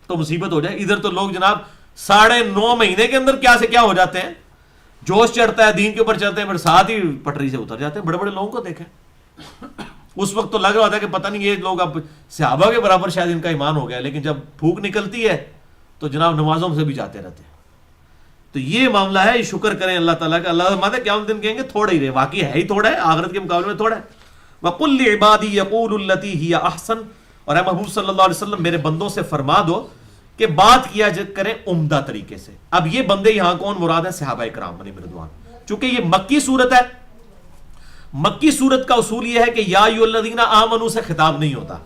تو مصیبت ہو جائے. ادھر تو لوگ جناب 9.5 مہینے کے اندر کیا سے کیا ہو جاتے ہیں، جوش چڑھتا ہے دین کے اوپر چلتے ہیں، پھر ساتھ ہی پٹری سے اتر جاتے ہیں. بڑے بڑے لوگوں کو دیکھیں، اس وقت تو لگ رہا ہوتا ہے کہ پتہ نہیں یہ لوگ اب صحابہ کے برابر شاید ان کا ایمان ہو گیا، لیکن جب پھونک نکلتی ہے تو جناب نمازوں سے بھی جاتے رہتے ہیں. تو یہ معاملہ ہے. یہ شکر کریں اللہ تعالیٰ کا. اللہ ماتے قیامت دن کہیں گے تھوڑا ہی رہے، واقعی ہے ہی تھوڑا ہے، آخرت کے مقابلے میں تھوڑا ہے. وَقُلْ لِعِبَادِي يَقُولُ الَّتِي هِيَ أَحْسَنُ، اور اے محبوب صلی اللہ علیہ وسلم میرے بندوں سے فرما دو کہ بات کیا کریں عمدہ طریقے سے. اب یہ بندے یہاں کون مراد ہے؟ صحابہ کرام علیہم رضوان. چونکہ یہ مکی صورت ہے، مکی صورت کا اصول یہ ہے کہ یا ایھا الذین آمنوا سے خطاب نہیں ہوتا،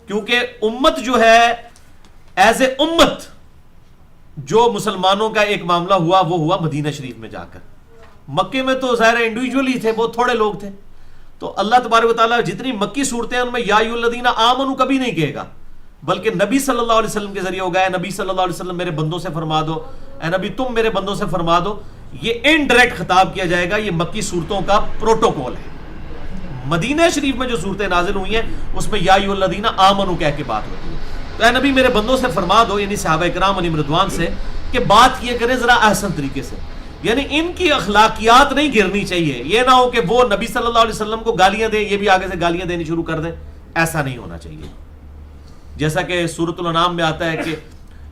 کیونکہ امت جو ہے ایز اے امت جو مسلمانوں کا ایک معاملہ ہوا وہ ہوا مدینہ شریف میں جا کر. مکے میں تو ظاہر انڈیویجولی تھے، بہت تھوڑے لوگ تھے. تو اللہ تبارک و تعالیٰ جتنی مکی صورتیں ہیں ان میں یا ایھا الذین آمنوا کبھی نہیں کہے گا، بلکہ نبی صلی اللہ علیہ وسلم کے ذریعے ہوگا. اے نبی صلی اللہ علیہ وسلم میرے بندوں سے فرما دو، اے نبی تم میرے بندوں سے فرما دو. یہ انڈائریکٹ خطاب کیا جائے گا. یہ مکی صورتوں کا پروٹوکول ہے. مدینہ شریف میں جو صورتیں نازل ہوئی ہیں اس میں یا ایھا الذین آمنوا کہہ کے بات ہوتی ہے. تو اے نبی میرے بندوں سے فرما دو، یعنی صحابہ کرام علیہم رضوان سے، کہ بات کیے کریں ذرا احسن طریقے سے. یعنی ان کی اخلاقیات نہیں گرنی چاہیے. یہ نہ ہو کہ وہ نبی صلی اللہ علیہ وسلم کو گالیاں دیں، یہ بھی آگے سے گالیاں دینی شروع کر دیں. ایسا نہیں ہونا چاہیے. جیسا کہ سورۃ الانعام میں آتا ہے کہ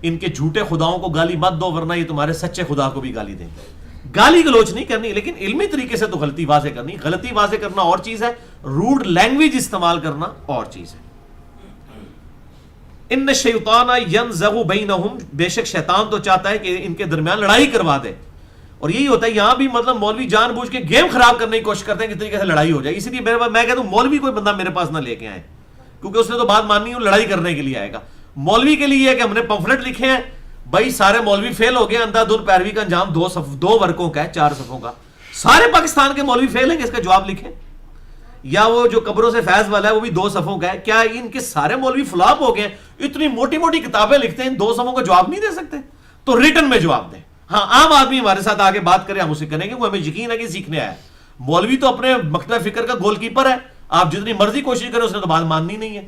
ان کے جھوٹے خداؤں کو گالی مت دو ورنہ یہ تمہارے سچے خدا کو بھی گالی دیں گے. گالی گلوچ نہیں کرنی، لیکن علمی طریقے سے تو غلطی واضح کرنی. غلطی واضح کرنا اور چیز ہے، روڈ لینگویج استعمال کرنا اور چیز ہے. ان الشیطان ینزغ بینہم، بے شک شیطان تو چاہتا ہے کہ ان کے درمیان لڑائی کروا دے. اور یہی ہوتا ہے یہاں بھی، مطلب مولوی جان بوجھ کے گیم خراب کرنے کی کوشش کرتے ہیں کس طریقے سے لڑائی ہو جائے. اسی لیے میں کہتا ہوں مولوی کوئی بندہ میرے پاس نہ لے کے آئے، کیونکہ اس نے تو بات ماننی ہے، لڑائی کرنے کے لیے آئے گا. مولوی کے لیے یہ ہے کہ ہم نے پمفلٹ لکھے ہیں، بھائی سارے مولوی فیل ہو گئے، اندھا دھند پیروی کا انجام دو ورقوں کا ہے، 4 صفوں کا، سارے پاکستان کے مولوی فیل ہیں کہ اس کا جواب لکھیں. یا وہ جو قبروں سے فیض والا ہے وہ بھی 2 صفوں کا ہے، کیا ان کے سارے مولوی فلاپ ہو گئے ہیں؟ اتنی موٹی موٹی کتابیں لکھتے ہیں، 2 صفوں کا جواب نہیں دے سکتے؟ تو ریٹن میں جواب دیں. ہاں عام آدمی ہمارے ساتھ آگے بات کرے، ہم اسے کریں گے، وہ ہمیں یقین ہے کہ سیکھنے آیا ہے. مولوی تو اپنے مکتب فکر کا گول کیپر ہے، آپ جتنی مرضی کوشش کریں اس نے تو بات ماننی نہیں ہے،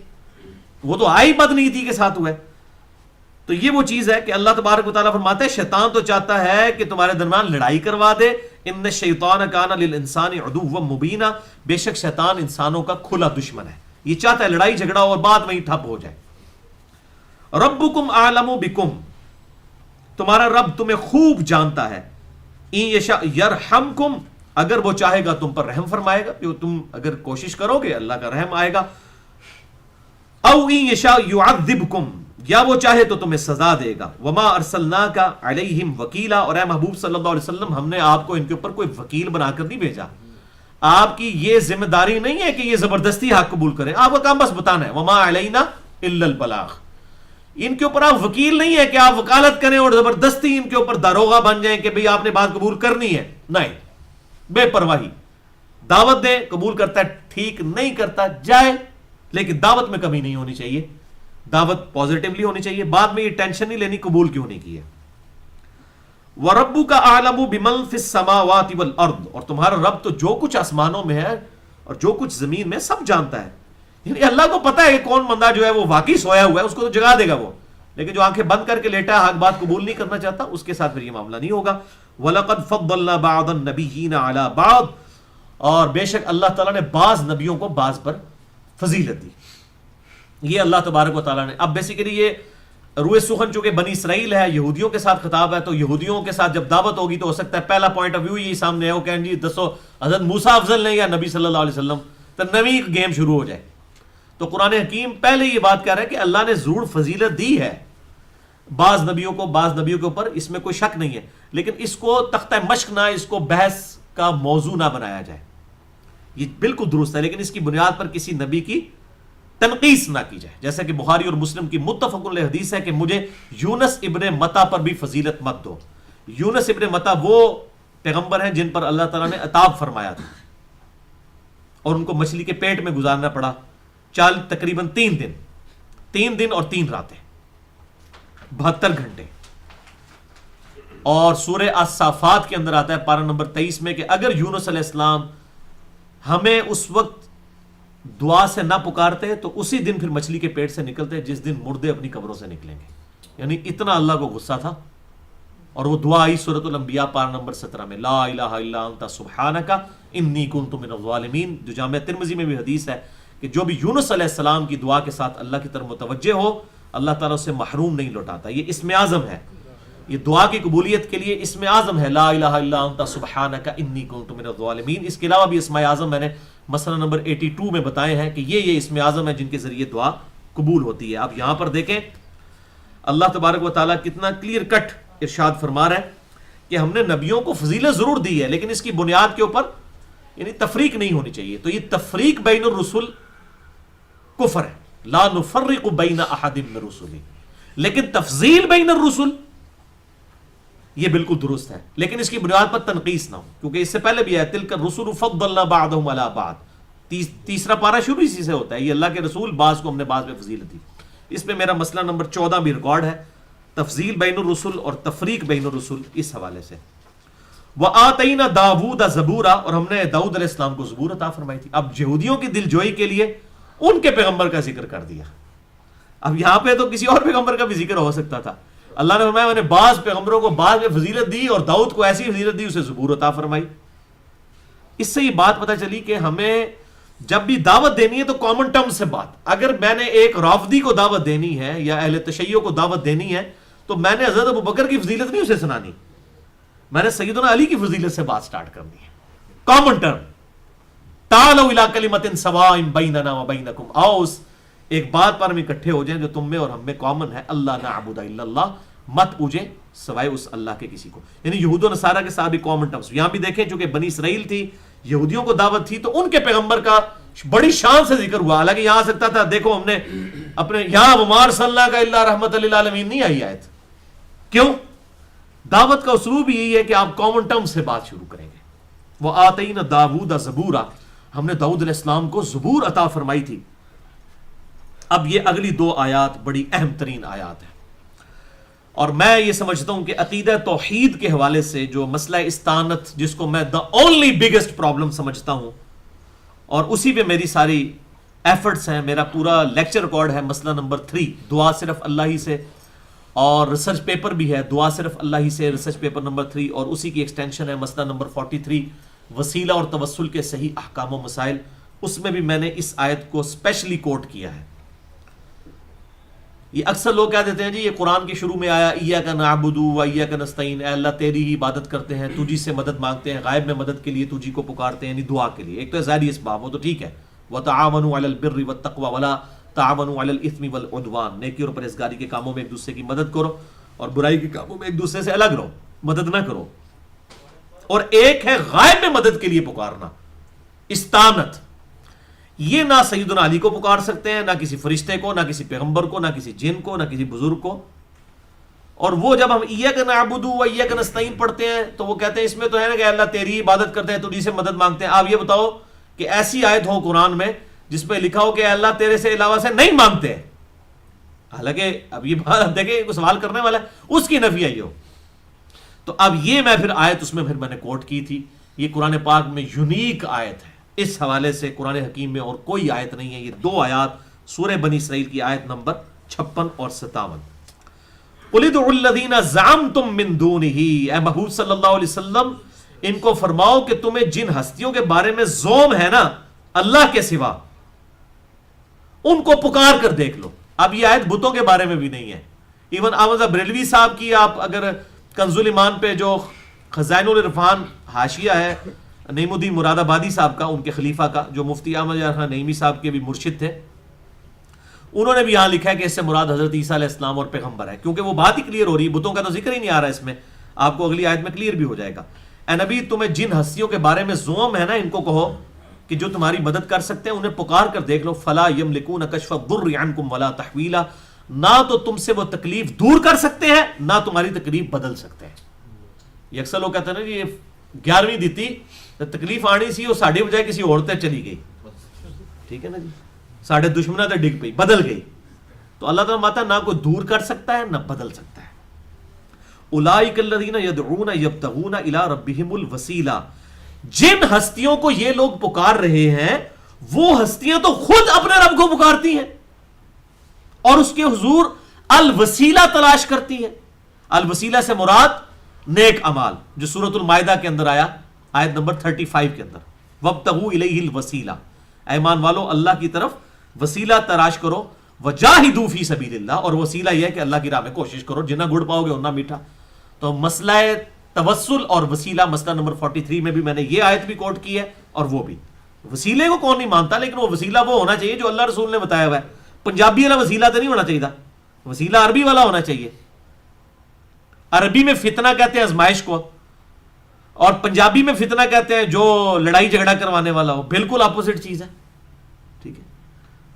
وہ تو آئی بدنیتی کے ساتھ ہوا ہے. تو یہ وہ چیز ہے کہ اللہ تبارک و تعالیٰ فرماتا ہے شیطان تو چاہتا ہے کہ تمہارے درمیان لڑائی کروا دے. ان الشیطان کان للانسان عدوا مبینا، بے شک شیطان انسانوں کا کھلا دشمن ہے، یہ چاہتا ہے لڑائی جھگڑا اور بات وہیں ٹھپ ہو جائے. ربکم اعلم بکم، تمہارا رب تمہیں خوب جانتا ہے. ان یشاء یرحمکم، اگر وہ چاہے گا تم پر رحم فرمائے گا، جو تم اگر کوشش کرو گے اللہ کا رحم آئے گا. او ان یشاء یعذبکم، یا وہ چاہے تو تمہیں سزا دے گا. وما ارسلناک علیہم وکیلا، اور اے محبوب صلی اللہ علیہ وسلم ہم نے آپ کو ان کے اوپر کوئی وکیل بنا کر نہیں بھیجا. آپ کی یہ ذمہ داری نہیں ہے کہ یہ زبردستی حق قبول کریں، آپ کا کام بس بتانا ہے. وما علینا الا البلاغ، ان کے اوپر آپ وکیل نہیں ہے کہ آپ وکالت کریں اور زبردستی ان کے اوپر داروغہ بن جائیں کہ بھئی آپ نے بات قبول کرنی ہے. نہیں، بے پرواہی دعوت دیں، قبول کرتا ہے ٹھیک، نہیں کرتا جائے، لیکن دعوت میں کمی نہیں ہونی چاہیے، دعوت پازیٹیولی ہونی چاہیے. بعد میں یہ ٹینشن نہیں لینی قبول کیوں نہیں کی ہے. وَرَبُّكَ أَعْلَمُ بِمَنْ فِي السَّمَاوَاتِ وَالْأَرْضِ، اور تمہارا رب تو جو کچھ آسمانوں میں ہے اور جو کچھ زمین میں سب جانتا ہے. یعنی اللہ کو پتا ہے کہ کون بندہ جو ہے وہ واقعی سویا ہوا ہے، اس کو تو جگا دے گا وہ، لیکن جو آنکھیں بند کر کے لیٹا ہے حق بات قبول نہیں کرنا چاہتا، اس کے ساتھ پھر یہ معاملہ نہیں ہوگا. وَلَقَدْ فَضَّلْنَا بَعْضَ النَّبِيِّينَ عَلَى بَعْضٍ، اور بے شک اللہ تعالیٰ نے بعض نبیوں کو بعض پر فضیلت دی. یہ اللہ تبارک و تعالیٰ نے، اب بیسیکلی یہ روئے سخن چونکہ بنی اسرائیل ہے، یہودیوں کے ساتھ خطاب ہے، تو یہودیوں کے ساتھ جب دعوت ہوگی تو ہو سکتا ہے پہلا پوائنٹ آف ویو یہی سامنے ہو کہ جی دسو حضرت موسیٰ افضل نہیں یا نبی صلی اللہ علیہ وسلم، تو نوی گیم شروع ہو جائے. تو قرآن حکیم پہلے یہ بات کہہ رہا ہے کہ اللہ نے ضرور فضیلت دی ہے بعض نبیوں کو بعض نبیوں کے اوپر، اس میں کوئی شک نہیں ہے، لیکن اس کو تختہ مشق نہ، اس کو بحث کا موضوع نہ بنایا جائے. یہ بالکل درست ہے، لیکن اس کی بنیاد پر کسی نبی کی تنقیص نہ کی جائے. جیسا کہ بخاری اور مسلم کی متفق علیہ حدیث ہے کہ مجھے یونس ابن متا پر بھی فضیلت مت دو. یونس ابن متا وہ پیغمبر ہیں جن پر اللہ تعالیٰ نے عطاب فرمایا تھا اور ان کو مچھلی کے پیٹ میں گزارنا پڑا تقریباً 3 دن اور 3 راتیں، 72 گھنٹے. اور سورہ الصافات کے اندر آتا ہے پارہ نمبر 23 میں کہ اگر یونس علیہ السلام ہمیں اس وقت دعا سے نہ پکارتے تو اسی دن پھر مچھلی کے پیٹ سے نکلتے جس دن مردے اپنی قبروں سے نکلیں گے. یعنی اتنا اللہ کو غصہ تھا. اور وہ دعا آئی سورۃ الانبیاء پارہ نمبر 17 میں، لا الہ الا انت سبحانک انی کنت من الظالمین، جو جامع ترمذی میں بھی حدیث ہے کہ جو بھی یونس علیہ السلام کی دعا کے ساتھ اللہ کی طرف متوجہ ہو اللہ تعالیٰ اسے محروم نہیں لوٹاتا. یہ اسم اعظم ہے، یہ دعا کی قبولیت کے لیے اسم اعظم ہے، لا الہ الا انت سبحانک انی کنت من الظالمین. اس کے علاوہ بھی اسماء اعظم میں نے مسئلہ نمبر 82 میں بتائے ہیں کہ یہ اسم اعظم ہے جن کے ذریعے دعا قبول ہوتی ہے. آپ یہاں پر دیکھیں اللہ تبارک و تعالیٰ کتنا کلیئر کٹ ارشاد فرما رہا ہے کہ ہم نے نبیوں کو فضیلت ضرور دی ہے، لیکن اس کی بنیاد کے اوپر یعنی تفریق نہیں ہونی چاہیے. تو یہ تفریق بین الرسل کفر ہے، لا نفرق بین احد من رسلی، لیکن تفضیل بین الرسل یہ بالکل درست ہے، لیکن اس کی بنیاد پر تنقیص نہ ہو، کیونکہ اس سے پہلے بھی ہے تلک الرسل فضلنا بعضهم علی بعض، تیسرا پارہ شروع اسی سے ہوتا ہے، یہ اللہ کے رسول بعض کو ہم نے بعض میں فضیلت دی. اس میں میرا مسئلہ نمبر 14 بھی ریکارڈ ہے، تفضیل بین الرسل اور تفریق بین الرسل اس حوالے سے. وَآتَيْنَا دَاوُودَ زَبُورًا، اور ہم نے داؤد علیہ السلام کو زبور عطا فرمائی تھی. اب یہودیوں کی دل جوئی کے لیے ان کے پیغمبر کا ذکر کر دیا. اب یہاں پہ تو کسی اور پیغمبر کا بھی ذکر ہو سکتا تھا. اللہ نے فرمایا میں نے بعض پیغمبروں کو بعض میں فضیلت دی اور داؤد کو ایسی فضیلت دی اسے زبور عطا فرمائی. اس سے یہ بات پتہ چلی کہ ہمیں جب بھی دعوت دینی ہے تو کامن ٹرم سے بات. اگر میں نے ایک رافضی کو دعوت دینی ہے یا اہل تشیع کو دعوت دینی ہے تو میں نے حضرت ابوبکر کی فضیلت نہیں اسے سنانی، میں نے سیدنا علی کی فضیلت سے بات سٹارٹ کرنی ہے. کامن ٹرم، تعالوا الی کلمۃ سواء بیننا وبینکم، آؤ اس ایک بات پر ہم اکٹھے ہو جائیں جو تم میں اور ہم میں کامن ہے، اللہ نعبد الا اللہ، مت پوجیں سوائے اس اللہ کے کسی کو. یعنی یہود و نصارہ کے ساتھ بھی کامن ٹرمز. یہاں بھی دیکھیں چونکہ بنی اسرائیل تھی، یہودیوں کو دعوت تھی تو ان کے پیغمبر کا بڑی شان سے ذکر ہوا. حالانکہ یہاں آ سکتا تھا دیکھو ہم نے اپنے یہاں وما ارسلناک الا رحمۃ للعالمین نہیں آئی آیت. کیوں؟ دعوت کا اسلوب یہی ہے کہ آپ کامن ٹرم سے بات شروع کریں گے. وہ آتینا داؤد زبورا، ہم نے داؤد علیہ السلام کو زبور عطا فرمائی تھی. اب یہ اگلی 2 آیات بڑی اہم ترین آیات ہیں، اور میں یہ سمجھتا ہوں کہ عقیدہ توحید کے حوالے سے جو مسئلہ استعانت، جس کو میں دا اونلی بگیسٹ پرابلم سمجھتا ہوں، اور اسی پہ میری ساری ایفرٹس ہیں، میرا پورا لیکچر ریکارڈ ہے مسئلہ نمبر 3 دعا صرف اللہ ہی سے، اور ریسرچ پیپر بھی ہے دعا صرف اللہ ہی سے، ریسرچ پیپر نمبر 3، اور اسی کی ایکسٹینشن ہے مسئلہ نمبر 43 وسیلہ اور توسل کے صحیح احکام و مسائل. اس میں بھی میں نے اس آیت کو اسپیشلی کوٹ کیا ہے. یہ اکثر لوگ کہہ دیتے ہیں جی یہ قرآن کے شروع میں آیا ایاک نعبد و ایاک نستعین، اے اللہ تیری ہی عبادت کرتے ہیں، تجھی سے مدد مانگتے ہیں، غائب میں مدد کے لیے تجھی کو پکارتے ہیں، یعنی دعا کے لیے. ایک تو ظاہری اسباب، وہ تو ٹھیک ہے، وتعاونوا علی البر والتقوی ولا تعاونوا علی الاثم والعدوان، نیکی اور پرہیزگاری کے کاموں میں ایک دوسرے کی مدد کرو اور برائی کے کاموں میں ایک دوسرے سے الگ رہو، مدد نہ کرو. اور ایک ہے غائب میں مدد کے لیے پکارنا، استعانت. یہ نہ سیدنا علی کو پکار سکتے ہیں، نہ کسی فرشتے کو، نہ کسی پیغمبر کو، نہ کسی جن کو، نہ کسی بزرگ کو. اور وہ جب ہم ایاک نعبد و ایاک نستعین پڑھتے ہیں تو وہ کہتے ہیں اس میں تو ہے نا کہ اللہ تیری عبادت کرتے ہیں، تجھی سے مدد مانگتے ہیں. آپ یہ بتاؤ کہ ایسی آیت ہو قرآن میں جس پہ لکھا ہو کہ اللہ تیرے سے علاوہ سے نہیں مانگتے ہیں. حالانکہ اب یہ بات دیکھیں کوئی سوال کرنے والا ہے اس کی نفی آئی ہو. تو اب یہ میں پھر آیت اس میں پھر میں نے کوٹ کی تھی. یہ قرآن پاک میں یونیک آیت ہے، اس حوالے سے قرآن حکیم میں اور کوئی آیت نہیں ہے. یہ 2 آیات سورہ بنی اسرائیل کی آیت نمبر 56 اور 57. قُلِ ادْعُوا الَّذِينَ زَعَمْتُم مِّن دُونِهِ، اے محبوب صلی اللہ علیہ وسلم ان کو فرماؤ کہ تمہیں جن ہستیوں کے بارے میں زوم ہے نا اللہ کے سوا، ان کو پکار کر دیکھ لو. اب یہ آیت بتوں کے بارے میں بھی نہیں ہے. ایون احمد بریلوی صاحب کی آپ اگر کنز الایمان پہ جو خزائن العرفان حاشیہ ہے نعیم الدین مراد آبادی صاحب کا، ان کے خلیفہ کا، جو مفتی احمد خان نعیمی صاحب کے بھی مرشد تھے، انہوں نے بھی یہاں لکھا ہے کہ اس سے مراد حضرت عیسیٰ علیہ السلام اور پیغمبر ہے. کیونکہ وہ بات ہی کلیئر ہو رہی ہے، بتوں کا تو ذکر ہی نہیں آ رہا اس میں. آپ کو اگلی آیت میں کلیئر بھی ہو جائے گا. اے نبی تمہیں جن ہستیوں کے بارے میں زوم ہے نا ان کو کہو کہ جو تمہاری مدد کر سکتے ہیں انہیں پکار کر دیکھ لو. فلا یملکون کشف الضر عنکم ولا تحویلا، نہ تو تم سے وہ تکلیف دور کر سکتے ہیں نہ تمہاری تکلیف بدل سکتے ہیں. یہ اکثر لوگ کہتے ہیں نا یہ 11ویں دیتی تکلیف آنی سی وہ ساڑھے بجائے کسی اور تے چلی گئی، ٹھیک ہے نا جی، ساڑھے دشمنہ تے ڈگ پئی، بدل گئی. تو اللہ تعالیٰ ماتا نہ کوئی دور کر سکتا ہے نہ بدل سکتا ہے. اولئک الذین یدعون یبتغون الی ربہم الوسیلہ، جن ہستیوں کو یہ لوگ پکار رہے ہیں وہ ہستیاں تو خود اپنے رب کو پکارتی ہیں اور اس کے حضور الوسیلہ تلاش کرتی ہیں. الوسیلہ سے مراد نیک اعمال، جو سورۃ المائدہ کے اندر آیا آیت نمبر 35 کے اندر، وابتغوا الیہ الوسیلہ، ایمان والو اللہ کی طرف وسیلہ تلاش کرو. وجاہدوا فی سبیل اللہ، اور وسیلہ یہ ہے کہ اللہ کی راہ میں کوشش کرو، جنہ گڑ پاؤ گے اتنا میٹھا. تو مسئلہ توسل اور وسیلہ مسئلہ نمبر 43 میں بھی میں نے یہ آیت بھی کوٹ کی ہے، اور وہ بھی. وسیلے کو کون نہیں مانتا، لیکن وہ وسیلہ وہ ہونا چاہیے جو اللہ رسول نے بتایا ہوا ہے. پنجابی والا وسیلہ تو نہیں ہونا چاہیے، وسیلہ عربی والا ہونا چاہیے. عربی میں فتنہ کہتے ہیں آزمائش کو، اور پنجابی میں فتنہ کہتے ہیں جو لڑائی جھگڑا کروانے والا ہو. بالکل اپوزٹ چیز ہے، ٹھیک ہے.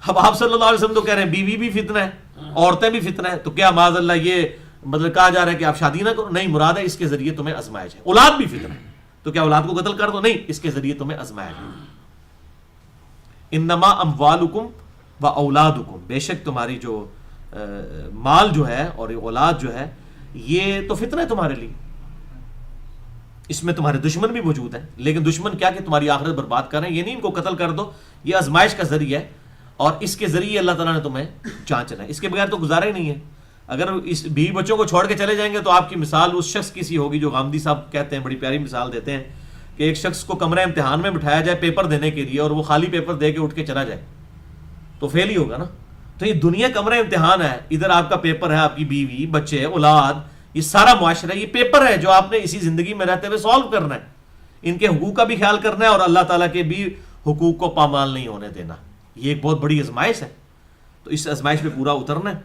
اب آپ صلی اللہ علیہ وسلم تو کہہ رہے ہیں بیوی بھی فتنہ ہے، عورتیں بھی فتنہ ہے، تو کیا معاذ اللہ یہ مطلب کہا جا رہا ہے کہ آپ شادی نہ کرو؟ نہیں، مراد ہے اس کے ذریعے تمہیں آزمائش ہے. اولاد بھی فتنہ ہے، تو کیا اولاد کو قتل کر دو؟ نہیں، اس کے ذریعے تمہیں آزمائش ہے. انما اموالکم و اولادکم، بے شک تمہاری جو مال جو ہے اور اولاد جو ہے یہ تو فتنہ ہے تمہارے لیے. اس میں تمہارے دشمن بھی موجود ہیں، لیکن دشمن کیا کہ تمہاری آخرت برباد کر رہے ہیں. یہ نہیں ان کو قتل کر دو، یہ آزمائش کا ذریعہ ہے اور اس کے ذریعے اللہ تعالیٰ نے تمہیں جانچنا ہے. اس کے بغیر تو گزارا ہی نہیں ہے. اگر اس بیوی بچوں کو چھوڑ کے چلے جائیں گے تو آپ کی مثال اس شخص کی سی ہوگی جو غامدی صاحب کہتے ہیں، بڑی پیاری مثال دیتے ہیں کہ ایک شخص کو کمرہ امتحان میں بٹھایا جائے پیپر دینے کے لیے اور وہ خالی پیپر دے کے اٹھ کے چلا جائے تو فیل ہی ہوگا نا. تو یہ دنیا کمرہ امتحان ہے، ادھر آپ کا پیپر ہے، آپ کی بیوی بچے اولاد، یہ سارا معاشرہ یہ پیپر ہے جو آپ نے اسی زندگی میں رہتے ہوئے سالو کرنا ہے. ان کے حقوق کا بھی خیال کرنا ہے اور اللہ تعالیٰ کے بھی حقوق کو پامال نہیں ہونے دینا. یہ ایک بہت بڑی آزمائش ہے، تو اس آزمائش میں پورا اترنا ہے.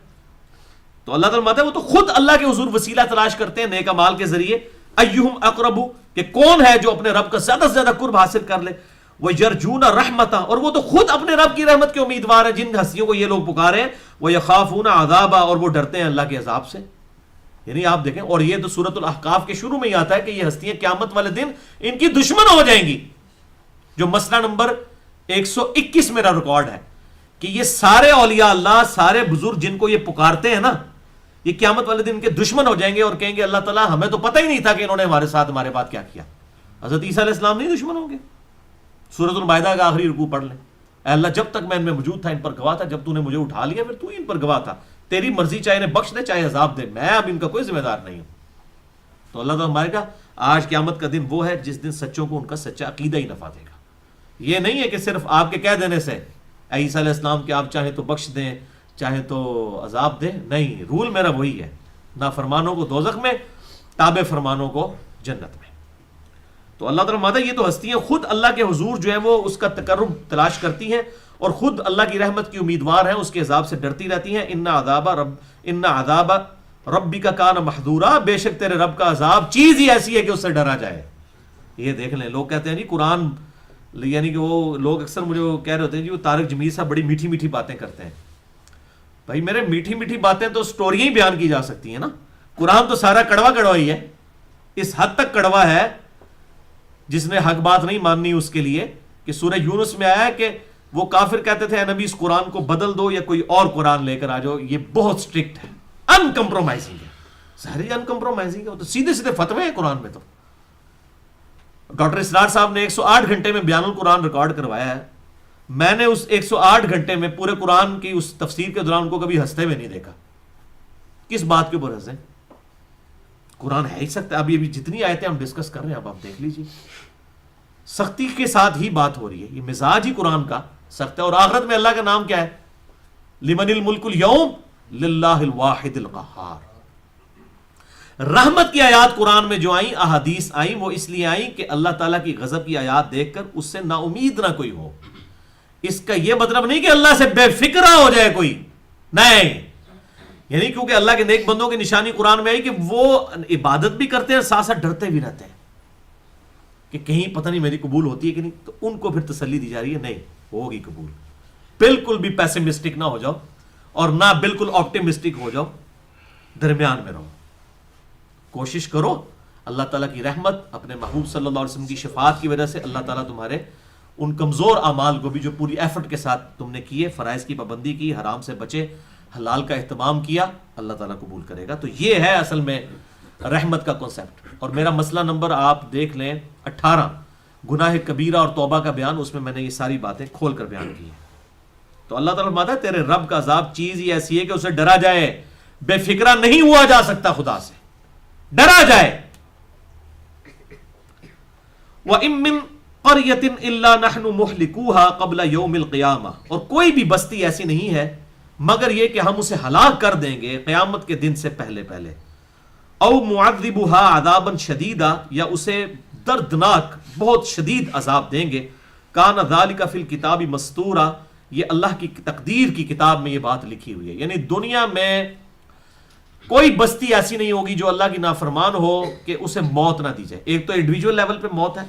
تو اللہ تعالیٰ ماتا ہے وہ تو خود اللہ کے حضور وسیلہ تلاش کرتے ہیں نیک اعمال کے ذریعے. ایہم اقرب، کہ کون ہے جو اپنے رب کا زیادہ سے زیادہ قرب حاصل کر لے. وَيَرْجُونَ رَحْمَتَهُ، اور وہ تو خود اپنے رب کی رحمت کے امیدوار ہیں جن ہستیوں کو یہ لوگ پکارے ہیں، وَيَخَافُونَ عَذَابًا، اور وہ ڈرتے ہیں اللہ کے عذاب سے. یعنی آپ دیکھیں، اور یہ تو سورۃ الاحقاف کے شروع میں ہی آتا ہے کہ یہ ہستیاں قیامت والے دن ان کی دشمن ہو جائیں گی، جو مسئلہ نمبر 121 میرا ریکارڈ ہے کہ یہ سارے اولیاء اللہ، سارے بزرگ جن کو یہ پکارتے ہیں نا، یہ قیامت والے دن ان کے دشمن ہو جائیں گے اور کہیں گے اللہ تعالیٰ ہمیں تو پتہ ہی نہیں تھا کہ انہوں نے ہمارے ساتھ ہمارے بات کیا کیا. حضرت عیسیٰ علیہ السلام نہیں دشمن ہوں گے؟ سورۃ المائدہ کا آخری رکوع پڑھ لیں. اے اللہ جب تک میں ان میں موجود تھا ان پر گواہ تھا، جب تو نے مجھے اٹھا لیا پھر تو ہی ان پر گواہ تھا، تیری مرضی چاہے انہیں بخش دے چاہے عذاب دے، میں اب ان کا کوئی ذمہ دار نہیں ہوں. تو اللہ تعالیٰ ہمارے کا آج قیامت کا دن وہ ہے جس دن سچوں کو ان کا سچا عقیدہ ہی نفع دے گا. یہ نہیں ہے کہ صرف آپ کے کہہ دینے سے اے عیسیٰ علیہ السلام کہ آپ چاہیں تو بخش دیں چاہے تو عذاب دیں، نہیں، رول میرا وہی ہے، نافرمانوں کو دوزخ میں، تابع فرمانوں کو جنت میں. تو اللہ تعالیٰ مادہ یہ تو ہستیاں خود اللہ کے حضور جو ہے وہ اس کا تقرب تلاش کرتی ہیں اور خود اللہ کی رحمت کی امیدوار ہیں، اس کے عذاب سے ڈرتی رہتی ہیں. ان عذاب ربک کان محذورا، بے شک تیرے رب کا عذاب چیز ہی ایسی ہے کہ اس سے ڈرا جائے. یہ دیکھ لیں، لوگ کہتے ہیں جی قرآن، یعنی کہ وہ لوگ اکثر مجھے کہہ رہے ہوتے ہیں جی وہ طارق جمیل صاحب بڑی میٹھی میٹھی باتیں کرتے ہیں. بھائی میرے میٹھی میٹھی باتیں تو سٹوریاں ہی بیان کی جا سکتی ہیں نا، قرآن تو سارا کڑوا کڑوا ہی ہے. اس حد تک کڑوا ہے جس نے حق بات نہیں ماننی اس کے لیے کہ سورہ یونس میں آیا ہے کہ وہ کافر کہتے تھے اے نبی اس قرآن کو بدل دو یا کوئی اور قرآن لے کر آ جاؤ. یہ بہت سٹرکٹ ہے، ان کمپرومائزنگ ہے، ساری ان کمپرومائزنگ ہے. وہ تو سیدھے سیدھے فتوے ہیں قرآن میں. تو ڈاکٹر اسرار صاحب نے 108 گھنٹے میں بیان القرآن ریکارڈ کروایا ہے. میں نے اس 108 گھنٹے میں پورے قرآن کی اس تفسیر کے دوران ان کو کبھی ہنستے ہوئے نہیں دیکھا. کس بات کے اوپر ہنسیں؟ قرآن ہے ہی سکتا ہے. ابھی جتنی آیتیں ہم ڈسکس کر رہے ہیں اب آپ دیکھ لیجیے، سختی کے ساتھ ہی بات ہو رہی ہے. یہ مزاج ہی قرآن کا سخت ہے. اور آخرت میں اللہ کا نام کیا ہے؟ لمن الملک اليوم للہ الواحد القہار. رحمت کی آیات قرآن میں جو آئیں، احادیث آئیں، وہ اس لیے آئیں کہ اللہ تعالیٰ کی غضب کی آیات دیکھ کر اس سے نا امید نہ کوئی ہو. اس کا یہ مطلب نہیں کہ اللہ سے بے فکرہ ہو جائے کوئی، نہیں. یعنی کیونکہ اللہ کے نیک بندوں کی نشانی قرآن میں آئی کہ وہ عبادت بھی کرتے ہیں ساتھ ساتھ ڈرتے بھی رہتے ہیں کہ کہیں پتہ نہیں میری قبول ہوتی ہے کہ نہیں. تو ان کو پھر تسلی دی جا رہی ہے نہیں ہوگی قبول. بالکل بھی پیسمسٹک نہ ہو جاؤ اور نہ بالکل آپٹیمسٹک ہو جاؤ، درمیان میں رہو. کوشش کرو اللہ تعالیٰ کی رحمت، اپنے محبوب صلی اللہ علیہ وسلم کی شفاعت کی وجہ سے اللہ تعالیٰ تمہارے ان کمزور اعمال کو بھی جو پوری ایفرٹ کے ساتھ تم نے کیے، فرائض کی پابندی کی، حرام سے بچے، حلال کا اہتمام کیا، اللہ تعالیٰ قبول کرے گا. تو یہ ہے اصل میں رحمت کا کنسیپٹ. اور میرا مسئلہ نمبر آپ دیکھ لیں 18 گناہ کبیرہ اور توبہ کا بیان، اس میں میں نے یہ ساری باتیں کھول کر بیان کی ہیں. تو اللہ تعالیٰ فرماتا ہے تیرے رب کا عذاب چیز ہی ایسی ہے کہ اسے ڈرا جائے. بے فکرہ نہیں ہوا جا سکتا، خدا سے ڈرا جائے. وَإِن مِّن قَرْيَةٍ إِلَّا نَحْنُ مُهْلِكُوهَا قَبْلَ يَوْمِ الْقِيَامَةِ، اور کوئی بھی بستی ایسی نہیں ہے مگر یہ کہ ہم اسے ہلاک کر دیں گے قیامت کے دن سے پہلے پہلے. او معذبها عذابا شدیدا، یا اسے دردناک بہت شدید عذاب دیں گے. کان ذالک فی الکتاب مستورا، یہ اللہ کی تقدیر کی کتاب میں یہ بات لکھی ہوئی ہے. یعنی دنیا میں کوئی بستی ایسی نہیں ہوگی جو اللہ کی نافرمان ہو کہ اسے موت نہ دی جائے. ایک تو انڈیویجول لیول پہ موت ہے،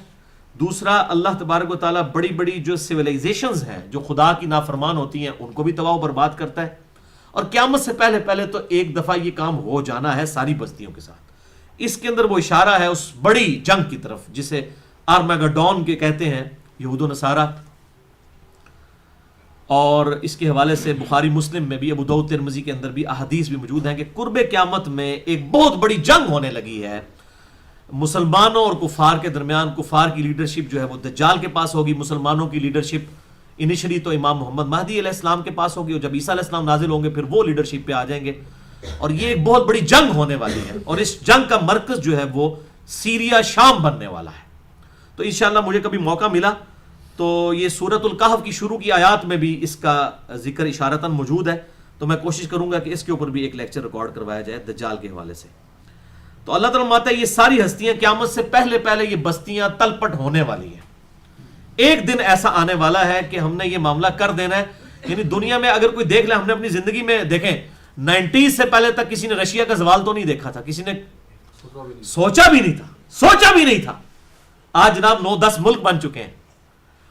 دوسرا اللہ تبارک و تعالیٰ بڑی بڑی جو سویلائزیشنز ہیں جو خدا کی نافرمان ہوتی ہیں ان کو بھی تباہ و برباد کرتا ہے. اور قیامت سے پہلے پہلے تو ایک دفعہ یہ کام ہو جانا ہے ساری بستیوں کے ساتھ. اس کے اندر وہ اشارہ ہے اس بڑی جنگ کی طرف جسے آرمیگڈون کے کہتے ہیں یہود و نصارہ. اور اس کے حوالے سے بخاری مسلم میں بھی، ابو داؤد ترمذی کے اندر بھی احادیث بھی موجود ہیں کہ قرب قیامت میں ایک بہت بڑی جنگ ہونے لگی ہے مسلمانوں اور کفار کے درمیان. کفار کی لیڈرشپ جو ہے وہ دجال کے پاس ہوگی، مسلمانوں کی لیڈرشپ انیشلی تو امام محمد مہدی علیہ السلام کے پاس ہوگی، اور جب عیسیٰ علیہ السلام نازل ہوں گے پھر وہ لیڈرشپ پہ آ جائیں گے. اور یہ ایک بہت بڑی جنگ ہونے والی ہے، اور اس جنگ کا مرکز جو ہے وہ سیریا شام بننے والا ہے. تو انشاءاللہ مجھے کبھی موقع ملا تو یہ سورۃ الکہف کی شروع کی آیات میں بھی اس کا ذکر اشارتاً موجود ہے. تو میں کوشش کروں گا کہ اس کے اوپر بھی ایک لیکچر ریکارڈ کروایا جائے دجال کے حوالے سے. تو اللہ تعالیٰ ماتا ہے یہ ساری ہستیاں قیامت سے پہلے پہلے یہ بستیاں تلپٹ ہونے والی ہیں. ایک دن ایسا آنے والا ہے کہ ہم نے یہ معاملہ کر دینا ہے. یعنی دنیا میں اگر کوئی دیکھ لے، ہم نے اپنی زندگی میں دیکھیں 90s سے پہلے تک کسی نے رشیا کا زوال تو نہیں دیکھا تھا، کسی نے سوچا بھی نہیں تھا. آج جناب 9-10 ملک بن چکے ہیں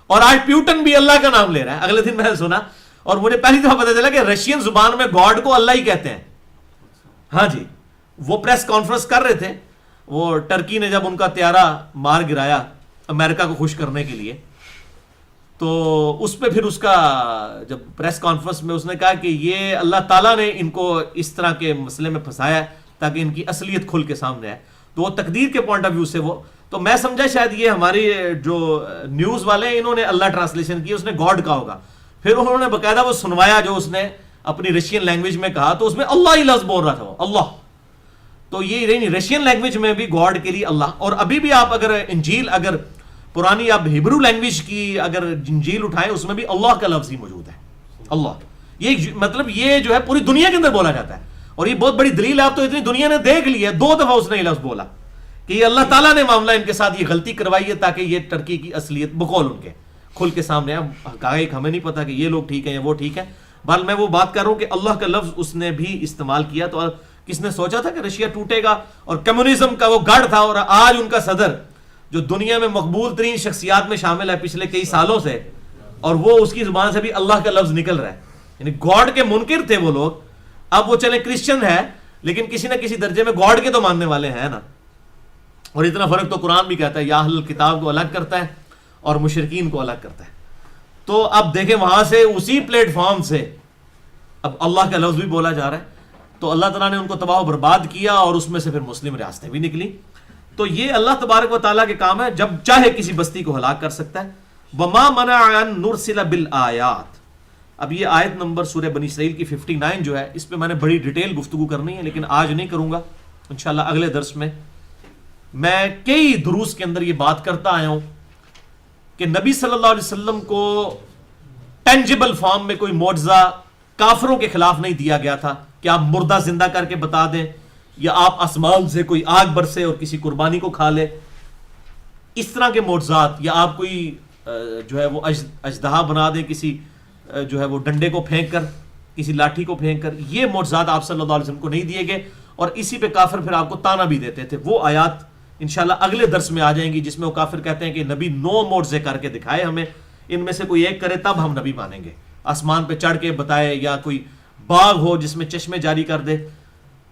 اور آج پیوٹن بھی اللہ کا نام لے رہا ہے. اگلے دن میں نے سنا اور مجھے پہلی دفعہ پتا چلا کہ رشین زبان میں گاڈ کو اللہ ہی کہتے ہیں. ہاں جی, وہ پریس کانفرنس کر رہے تھے, وہ ٹرکی نے جب ان کا طیارہ مار گرایا امریکہ کو خوش کرنے کے لیے, تو اس پہ پھر اس کا جب پریس کانفرنس میں اس نے کہا کہ یہ اللہ تعالیٰ نے ان کو اس طرح کے مسئلے میں پھنسایا ہے تاکہ ان کی اصلیت کھل کے سامنے آئے. تو وہ تقدیر کے پوائنٹ آف ویو سے وہ, تو میں سمجھا شاید یہ ہماری جو نیوز والے ہیں انہوں نے اللہ ٹرانسلیشن کی, اس نے گاڈ کہا ہوگا. پھر انہوں نے باقاعدہ وہ سنوایا جو اس نے اپنی رشین لینگویج میں کہا, تو اس میں اللہ ہی لفظ بول رہا تھا, وہ اللہ. تو یہ نہیں, رشین لینگویج میں بھی گاڈ کے لیے اللہ. اور ابھی بھی آپ اگر انجیل, اگر پرانی آپ ہیبرو لینگویج کی اگر انجیل اٹھائیں, اس میں بھی اللہ کا لفظ ہی موجود ہے, اللہ. یہ مطلب یہ جو ہے پوری دنیا کے اندر بولا جاتا ہے, اور یہ بہت بڑی دلیل ہے. آپ تو اتنی دنیا نے دیکھ لی ہے, 2 دفعہ اس نے یہ لفظ بولا کہ یہ اللہ تعالیٰ نے معاملہ ان کے ساتھ یہ غلطی کروائی ہے تاکہ یہ ٹرکی کی اصلیت بقول ان کے کھل کے سامنے ہے. حقائق ہمیں نہیں پتا کہ یہ لوگ ٹھیک ہیں یا وہ ٹھیک ہے. بل میں وہ بات کر رہا ہوں کہ اللہ کا لفظ اس نے بھی استعمال کیا. تو کس نے سوچا تھا کہ رشیا ٹوٹے گا, اور کمیونزم کا وہ گڑھ تھا, اور آج ان کا صدر جو دنیا میں مقبول ترین شخصیات میں شامل ہے پچھلے کئی سالوں سے, اور وہ اس کی زبان سے بھی اللہ کا لفظ نکل رہا ہے. یعنی گاڈ کے منکر تھے وہ لوگ, اب وہ چلے کرسچن ہے لیکن کسی نہ کسی درجے میں گاڈ کے تو ماننے والے ہیں نا. اور اتنا فرق تو قرآن بھی کہتا ہے, یا اہل کتاب کو الگ کرتا ہے اور مشرکین کو الگ کرتا ہے. تو اب دیکھیں وہاں سے اسی پلیٹ فارم سے اب اللہ کا لفظ بھی بولا جا رہا ہے. تو اللہ تعالیٰ نے ان کو تباہ و برباد کیا, اور اس میں سے پھر مسلم ریاستیں بھی نکلی. تو یہ اللہ تبارک و تعالیٰ کے کام ہے, جب چاہے کسی بستی کو ہلاک کر سکتا ہے. وَمَا مَنَعَ أَن نُرْسِلَ بِالْآيَاتِ. اب یہ آیت نمبر سورہ بنی اسرائیل کی 59 جو ہے, اس پہ میں نے بڑی ڈیٹیل گفتگو کرنی ہے, لیکن آج نہیں کروں گا, انشاءاللہ اگلے درس میں. میں کئی دروس کے اندر یہ بات کرتا آیا ہوں کہ نبی صلی اللہ علیہ وسلم کو ٹینجیبل فارم میں کوئی معجزہ کافروں کے خلاف نہیں دیا گیا تھا کہ آپ مردہ زندہ کر کے بتا دیں, یا آپ آسمان سے کوئی آگ برسے اور کسی قربانی کو کھا لے. اس طرح کے معجزات, یا آپ کوئی جو ہے وہ اژدہا بنا دیں کسی جو ہے وہ ڈنڈے کو پھینک کر, کسی لاٹھی کو پھینک کر, یہ معجزات آپ صلی اللہ علیہ وسلم کو نہیں دیے گئے. اور اسی پہ کافر پھر آپ کو تانا بھی دیتے تھے. وہ آیات انشاءاللہ اگلے درس میں آ جائیں گی جس میں وہ کافر کہتے ہیں کہ نبی 9 معجزے کر کے دکھائے ہمیں, ان میں سے کوئی ایک کرے تب ہم نبی مانیں گے. آسمان پہ چڑھ کے بتائے, یا کوئی باغ ہو جس میں چشمے جاری کر دے.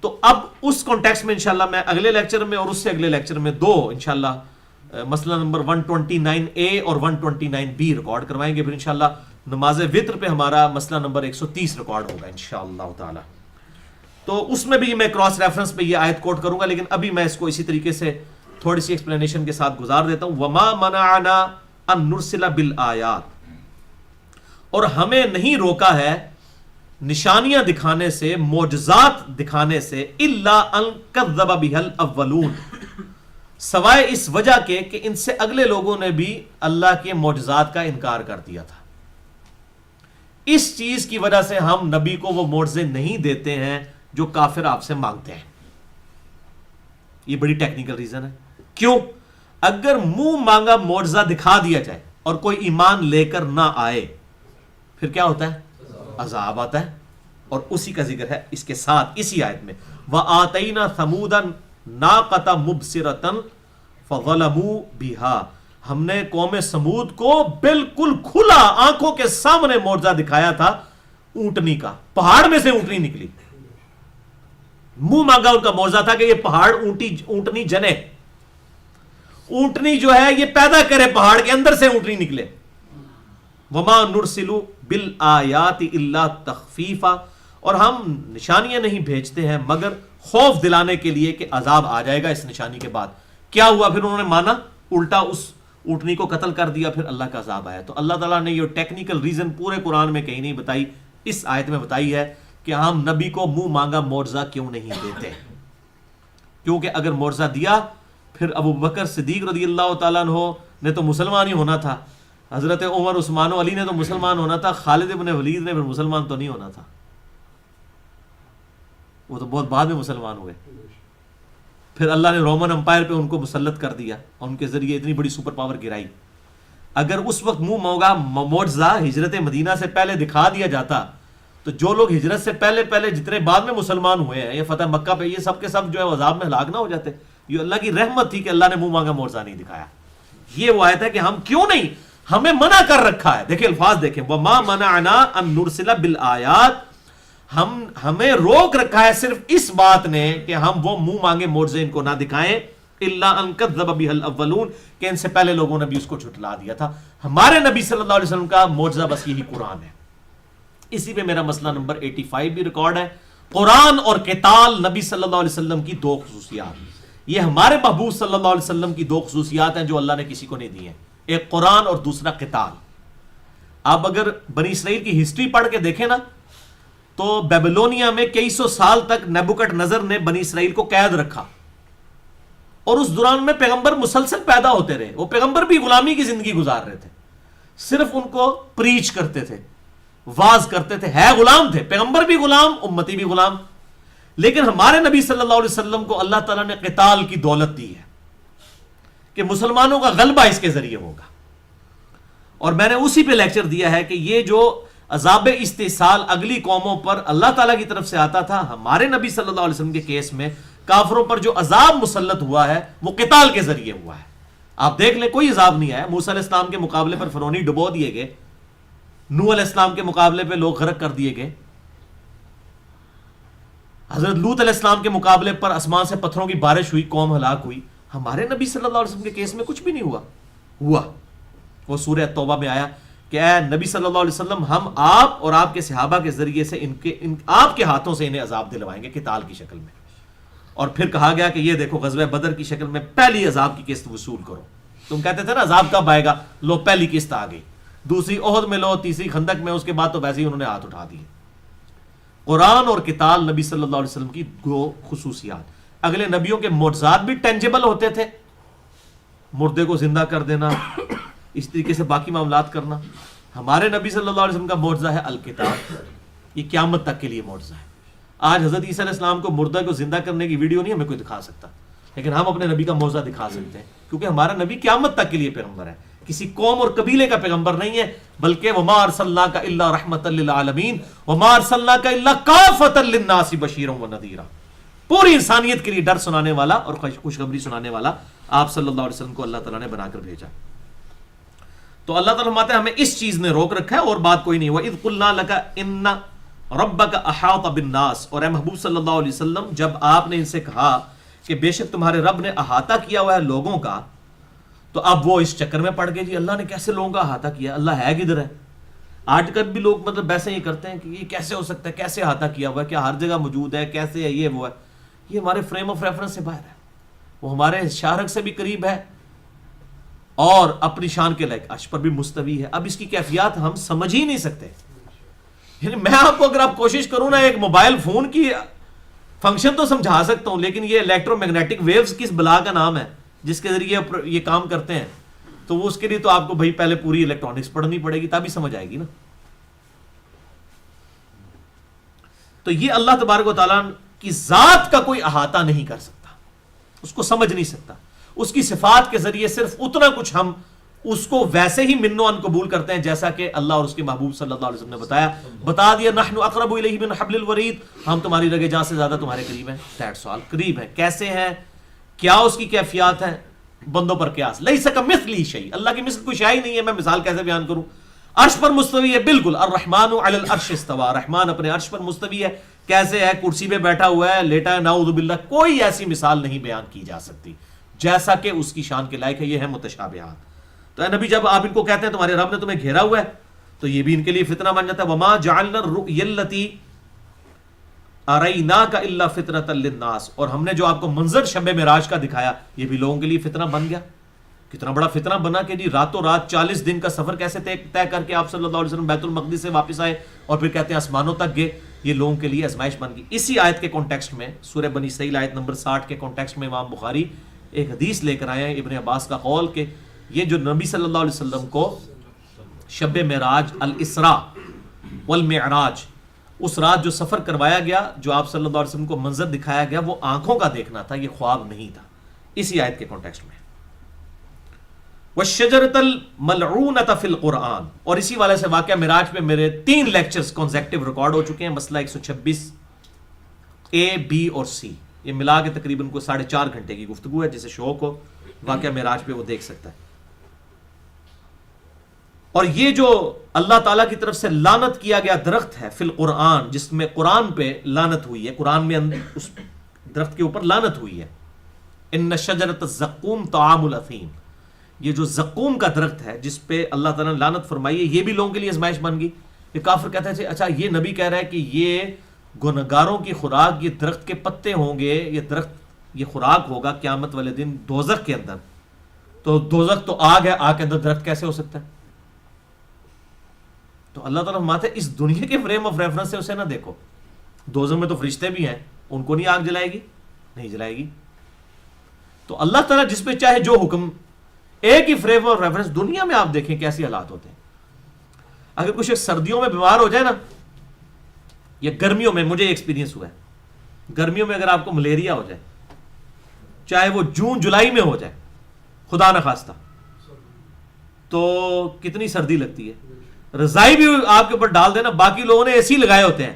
تو اب اس کانٹیکسٹ میں انشاءاللہ میں اگلے لیکچر میں اور اس سے اگلے لیکچر میں 2 انشاءاللہ مسئلہ نمبر 129A اور 129B ریکارڈ کروائیں گے. پھر انشاءاللہ نماز وطر پہ ہمارا مسئلہ نمبر 130 ریکارڈ ہوگا انشاءاللہ تعالی. تو اس میں بھی میں کراس ریفرنس پہ یہ آیت کوٹ کروں گا, لیکن ابھی میں اس کو اسی طریقے سے تھوڑی سی ایکسپلینیشن کے ساتھ گزار دیتا ہوں. وَمَا مَنَعَنَا أَن نُرْسِلَ بِالْآيَاتِ. اور ہمیں نہیں روکا ہے نشانیاں دکھانے سے, معجزات دکھانے سے, الا ان کذب بها الاولون, سوائے اس وجہ کے کہ ان سے اگلے لوگوں نے بھی اللہ کے معجزات کا انکار کر دیا تھا. اس چیز کی وجہ سے ہم نبی کو وہ معجزے نہیں دیتے ہیں جو کافر آپ سے مانگتے ہیں. یہ بڑی ٹیکنیکل ریزن ہے. کیوں؟ اگر منہ مانگا معجزہ دکھا دیا جائے اور کوئی ایمان لے کر نہ آئے, پھر کیا ہوتا ہے؟ عذاب آتا ہے. اور اسی کا ذکر ہے اس کے ساتھ اسی آیت میں, وَآتَيْنَا ثَمُودًا نَاقَةً مُبْصِرَةً فَظَلَمُوا بِهَا. ہم نے قوم سمود کو بالکل کھلا آنکھوں کے سامنے معجزہ دکھایا تھا اونٹنی کا. پہاڑ میں سے اونٹنی نکلی. منہ مانگا ان کا معجزہ تھا کہ یہ پہاڑ اونٹنی جنے, اونٹنی جو ہے یہ پیدا کرے, پہاڑ کے اندر سے اونٹنی نکلے. وما نرسلو بالآیات الا تخفیفا. اور ہم نشانیاں نہیں بھیجتے ہیں مگر خوف دلانے کے لیے کہ عذاب آ جائے گا اس نشانی کے بعد. کیا ہوا پھر؟ انہوں نے مانا, الٹا اس اونٹنی کو قتل کر دیا, پھر اللہ کا عذاب آیا. تو اللہ تعالیٰ نے یہ ٹیکنیکل ریزن پورے قرآن میں کہیں نہیں بتائی, اس آیت میں بتائی ہے کہ ہم نبی کو منہ مانگا معجزہ کیوں نہیں دیتے. کیونکہ اگر معجزہ دیا پھر ابو بکر صدیق رضی اللہ تعالیٰ عنہ نے تو مسلمان ہی ہونا تھا, حضرت عمر عثمان و علی نے تو مسلمان ہونا تھا, خالد ابن ولید نے پھر مسلمان تو نہیں ہونا تھا, وہ تو بہت بعد میں مسلمان ہوئے. پھر اللہ نے رومن امپائر پہ ان کو مسلط کر دیا اور ان کے ذریعے اتنی بڑی سپر پاور گرائی. اگر اس وقت منہ مانگا معجزہ ہجرت مدینہ سے پہلے دکھا دیا جاتا تو جو لوگ ہجرت سے پہلے جتنے بعد میں مسلمان ہوئے ہیں, یہ فتح مکہ پہ, یہ سب کے سب جو ہے عذاب میں ہلاک نہ ہو جاتے. یہ اللہ کی رحمت تھی کہ اللہ نے منہ مانگا معجزہ نہیں دکھایا. یہ وہ آیت ہے کہ ہم کیوں نہیں ہمیں منع کر رکھا ہے. دیکھیں الفاظ دیکھیں, وَمَا مَنَعْنَا أَن نُرْسِلَ بِالْآيَاتِ, ہمیں روک رکھا ہے صرف اس بات نے کہ ہم وہ منہ مانگے معجزے ان کو نہ دکھائیں, الا ان کذب بها الاولون, کہ ان سے پہلے لوگوں نے بھی اس کو جھٹلا دیا تھا. ہمارے نبی صلی اللہ علیہ وسلم کا معجزہ بس یہی قرآن ہے. اسی پہ میرا مسئلہ نمبر 85 بھی ریکارڈ ہے. قرآن اور قتال نبی صلی اللہ علیہ وسلم کی دو خصوصیات, یہ ہمارے محبوب صلی اللہ علیہ وسلم کی دو خصوصیات ہیں جو اللہ نے کسی کو نہیں دی ہیں, ایک قرآن اور دوسرا قتال. آپ اگر بنی اسرائیل کی ہسٹری پڑھ کے دیکھیں نا, تو بیبلونیا میں کئی سو سال تک نیبوکڈ نظر نے بنی اسرائیل کو قید رکھا, اور اس دوران میں پیغمبر مسلسل پیدا ہوتے رہے. وہ پیغمبر بھی غلامی کی زندگی گزار رہے تھے, صرف ان کو پریچ کرتے تھے, واز کرتے تھے, ہے غلام تھے, پیغمبر بھی غلام, امتی بھی غلام. لیکن ہمارے نبی صلی اللہ علیہ وسلم کو اللہ تعالیٰ نے قتال کی دولت دی ہے کہ مسلمانوں کا غلبہ اس کے ذریعے ہوگا. اور میں نے اسی پہ لیکچر دیا ہے کہ یہ جو عذاب استحصال اگلی قوموں پر اللہ تعالیٰ کی طرف سے آتا تھا, ہمارے نبی صلی اللہ علیہ وسلم کے کیس میں کافروں پر جو عذاب مسلط ہوا ہے وہ قتال کے ذریعے ہوا ہے. آپ دیکھ لیں کوئی عذاب نہیں آیا. موسیٰ علیہ السلام کے مقابلے پر فرعونی ڈبو دیے گئے, نوح علیہ السلام کے مقابلے پہ لوگ غرق کر دیے گئے, حضرت لوط علیہ السلام کے مقابلے پر آسمان سے پتھروں کی بارش ہوئی, قوم ہلاک ہوئی. ہمارے نبی صلی اللہ علیہ وسلم کے کیس میں کچھ بھی نہیں ہوا. وہ سورہ توبہ میں آیا کہ اے نبی صلی اللہ علیہ وسلم, ہم آپ اور آپ کے صحابہ کے ذریعے سے آپ کے ہاتھوں سے انہیں عذاب دلوائیں گے قتال کی شکل میں. اور پھر کہا گیا کہ یہ دیکھو غزوہ بدر کی شکل میں پہلی عذاب کی قسط وصول کرو. تم کہتے تھے نا عذاب کب آئے گا, لو پہلی قسط آ گئی, دوسری احد میں لو, تیسری خندق میں, اس کے بعد تو ویسے ہی انہوں نے ہاتھ اٹھا دیے. قرآن اور قتال نبی صلی اللہ علیہ وسلم کی دو خصوصیات. اگلے نبیوں کے معجزات بھی ٹینجیبل ہوتے تھے, مردے کو زندہ کر دینا, اس طریقے سے باقی معاملات کرنا. ہمارے نبی صلی اللہ علیہ وسلم کا معجزہ ہے القتال, یہ قیامت تک کے لیے معجزہ ہے. آج حضرت عیسیٰ علیہ السلام کو مردہ کو زندہ کرنے کی ویڈیو نہیں ہمیں کوئی دکھا سکتا, لیکن ہم اپنے نبی کا معجزہ دکھا سکتے ہیں, کیونکہ ہمارا نبی قیامت تک کے لیے پیغمبر ہے, کسی قوم اور قبیلے کا پیغمبر نہیں ہے, بلکہ وما ارسلناک الا رحمۃ للعالمین وما ارسلناک الا کافۃ للناس بشیرا ونذیرا. پوری انسانیت کے لیے ڈر سنانے والا اور خوشخبری سنانے والا آپ صلی اللہ علیہ وسلم کو اللہ تعالیٰ نے بنا کر بھیجا. تو اللہ تعالیٰ فرماتے ہیں ہمیں اس چیز نے روک رکھا ہے, اور بات کوئی نہیں. وَإِذْ قُلْنَا لَكَ إِنَّ رَبَّكَ أَحَاطَ بِالنَّاسِ, اور اے محبوب صلی اللہ علیہ وسلم جب آپ نے ان سے کہا کہ بے شک تمہارے رب نے احاطہ کیا ہوا ہے لوگوں کا, تو اب وہ اس چکر میں پڑ گئے, جی اللہ نے کیسے لوگوں کا احاطہ کیا, اللہ ہے کدھر ہے. آج کل بھی لوگ مطلب ویسے یہ کرتے ہیں کہ یہ کیسے ہو سکتا ہے, کیسے احاطہ کیا ہوا ہے, کیا ہر جگہ موجود ہے, کیسے ہے, یہ وہ ہے. یہ ہمارے فریم آف ریفرنس سے باہر ہے, وہ ہمارے شارک سے بھی قریب ہے اور اپنی شان کے لائق عرش پر بھی مستوی ہے. اب اس کی کیفیات ہم سمجھ ہی نہیں سکتے. یعنی میں آپ کو اگر آپ کوشش کروں نا ایک موبائل فون کی فنکشن تو سمجھا سکتا ہوں, لیکن یہ الیکٹرو میگنیٹک ویوز کس بلا کا نام ہے جس کے ذریعے یہ کام کرتے ہیں, تو وہ اس کے لیے تو آپ کو بھائی پہلے پوری الیکٹرانکس پڑھنی پڑے گی, تبھی سمجھ آئے گی نا. تو یہ اللہ تبارک و تعالیٰ کی ذات کا کوئی احاطہ نہیں کر سکتا, اس کو سمجھ نہیں سکتا. اس کی صفات کے ذریعے صرف اتنا کچھ ہم اس کو ویسے ہی من و ان قبول کرتے ہیں جیسا کہ اللہ اور اس کے محبوب صلی اللہ علیہ وسلم نے بتا دیا نحن اقرب الیہ من حبل الورید, ہم تمہاری رگے جان سے زیادہ تمہارے قریب ہیں. دیٹس آل, قریب ہیں. کیسے ہیں, کیا اس کی کیفیات ہیں, بندوں پر قیاس. لیس کمثلہ شیء, اللہ کی مثل کوئی شے نہیں ہے. میں مثال کیسے بیان کروں. عرش پر مستوی ہے, بالکل. الرحمن علی العرش استوى, رحمان اپنے عرش پر مستوی ہے. کیسے ہے, کرسی پہ بیٹھا ہوا ہے, لیٹا ہے, نعوذ باللہ. کوئی ایسی مثال نہیں بیان کی جا سکتی جیسا کہ اس کی شان کے لائق ہے. یہ ہے متشابہات. تو اے نبی جب آپ ان کو کہتے ہیں تمہارے رب نے تمہیں گھیرا ہوا ہے, تو یہ بھی ان کے لیے فتنہ بن جاتا ہے. وما جعلنا الرؤيا التي اریناک الا فتنۃ للناس, اور ہم نے جو آپ کو منظر شب معراج کا دکھایا یہ بھی لوگوں کے لیے فتنہ بن گیا. کتنا بڑا فتنہ بنا کہ جی راتوں رات 40 دن کا سفر کیسے طے کر کے آپ صلی اللہ علیہ وسلم بیت المقدس سے واپس آئے اور پھر کہتے ہیں آسمانوں تک گئے. یہ لوگوں کے لیے آزمائش بن گئی. اسی آیت کے کانٹیکسٹ میں سورہ بنی اسرائیل آیت نمبر 60 کے کانٹیکسٹ میں امام بخاری ایک حدیث لے کر آئے ہیں ابن عباس کا قول کہ یہ جو نبی صلی اللہ علیہ وسلم کو شب معراج الاسراء والمعراج, اس رات جو سفر کروایا گیا, جو آپ صلی اللہ علیہ وسلم کو منظر دکھایا گیا, وہ آنکھوں کا دیکھنا تھا, یہ خواب نہیں تھا. اسی آیت کے کانٹیکسٹ میں وَالشَّجَرَةَ الْمَلْعُونَةَ فِي الْقُرْآنِ, اور اسی والے سے واقعہ معراج پہ میرے 3 لیکچرز کنزیکٹیو ریکارڈ ہو چکے ہیں. مسئلہ 126 A, B اور C, یہ ملا کے تقریباً کو 4.5 گھنٹے کی گفتگو ہے. جسے شوق ہو واقعہ معراج پہ وہ دیکھ سکتا ہے. اور یہ جو اللہ تعالیٰ کی طرف سے لعنت کیا گیا درخت ہے فی القرآن، جس میں قرآن پہ لعنت ہوئی ہے، قرآن میں اس درخت کے اوپر لعنت ہوئی ہے، ان شجرۃ الزقوم طعام الاثیم، یہ جو زقوم کا درخت ہے جس پہ اللہ تعالیٰ نے لعنت فرمائی ہے، یہ بھی لوگوں کے لیے آزمائش بن گئی۔ یہ کافر کہتا ہے اچھا یہ نبی کہہ رہا ہے کہ یہ گنہگاروں کی خوراک یہ درخت کے پتے ہوں گے، یہ درخت یہ خوراک ہوگا قیامت والے دن دوزخ کے اندر، تو دوزخ تو آگ ہے، آگ کے اندر درخت کیسے ہو سکتا ہے؟ تو اللہ تعالیٰ فرماتے ہیں اس دنیا کے فریم آف ریفرنس سے اسے نہ دیکھو، دوزخ میں تو فرشتے بھی ہیں، ان کو نہیں آگ جلائے گی؟ نہیں جلائے گی۔ تو اللہ تعالیٰ جس پہ چاہے جو حکم، ایک ہی فریم آف ریفرنس دنیا میں آپ دیکھیں کیسی حالات ہوتے ہیں۔ اگر کچھ سردیوں میں بیمار ہو جائے نا، یا گرمیوں میں، مجھے ایکسپیرینس ہوا ہے، گرمیوں میں اگر آپ کو ملیریا ہو جائے، چاہے وہ جون جولائی میں ہو جائے خدا نہ خواستہ، تو کتنی سردی لگتی ہے، رضائی بھی آپ کے اوپر ڈال دینا، باقی لوگوں نے اے سی لگائے ہوتے ہیں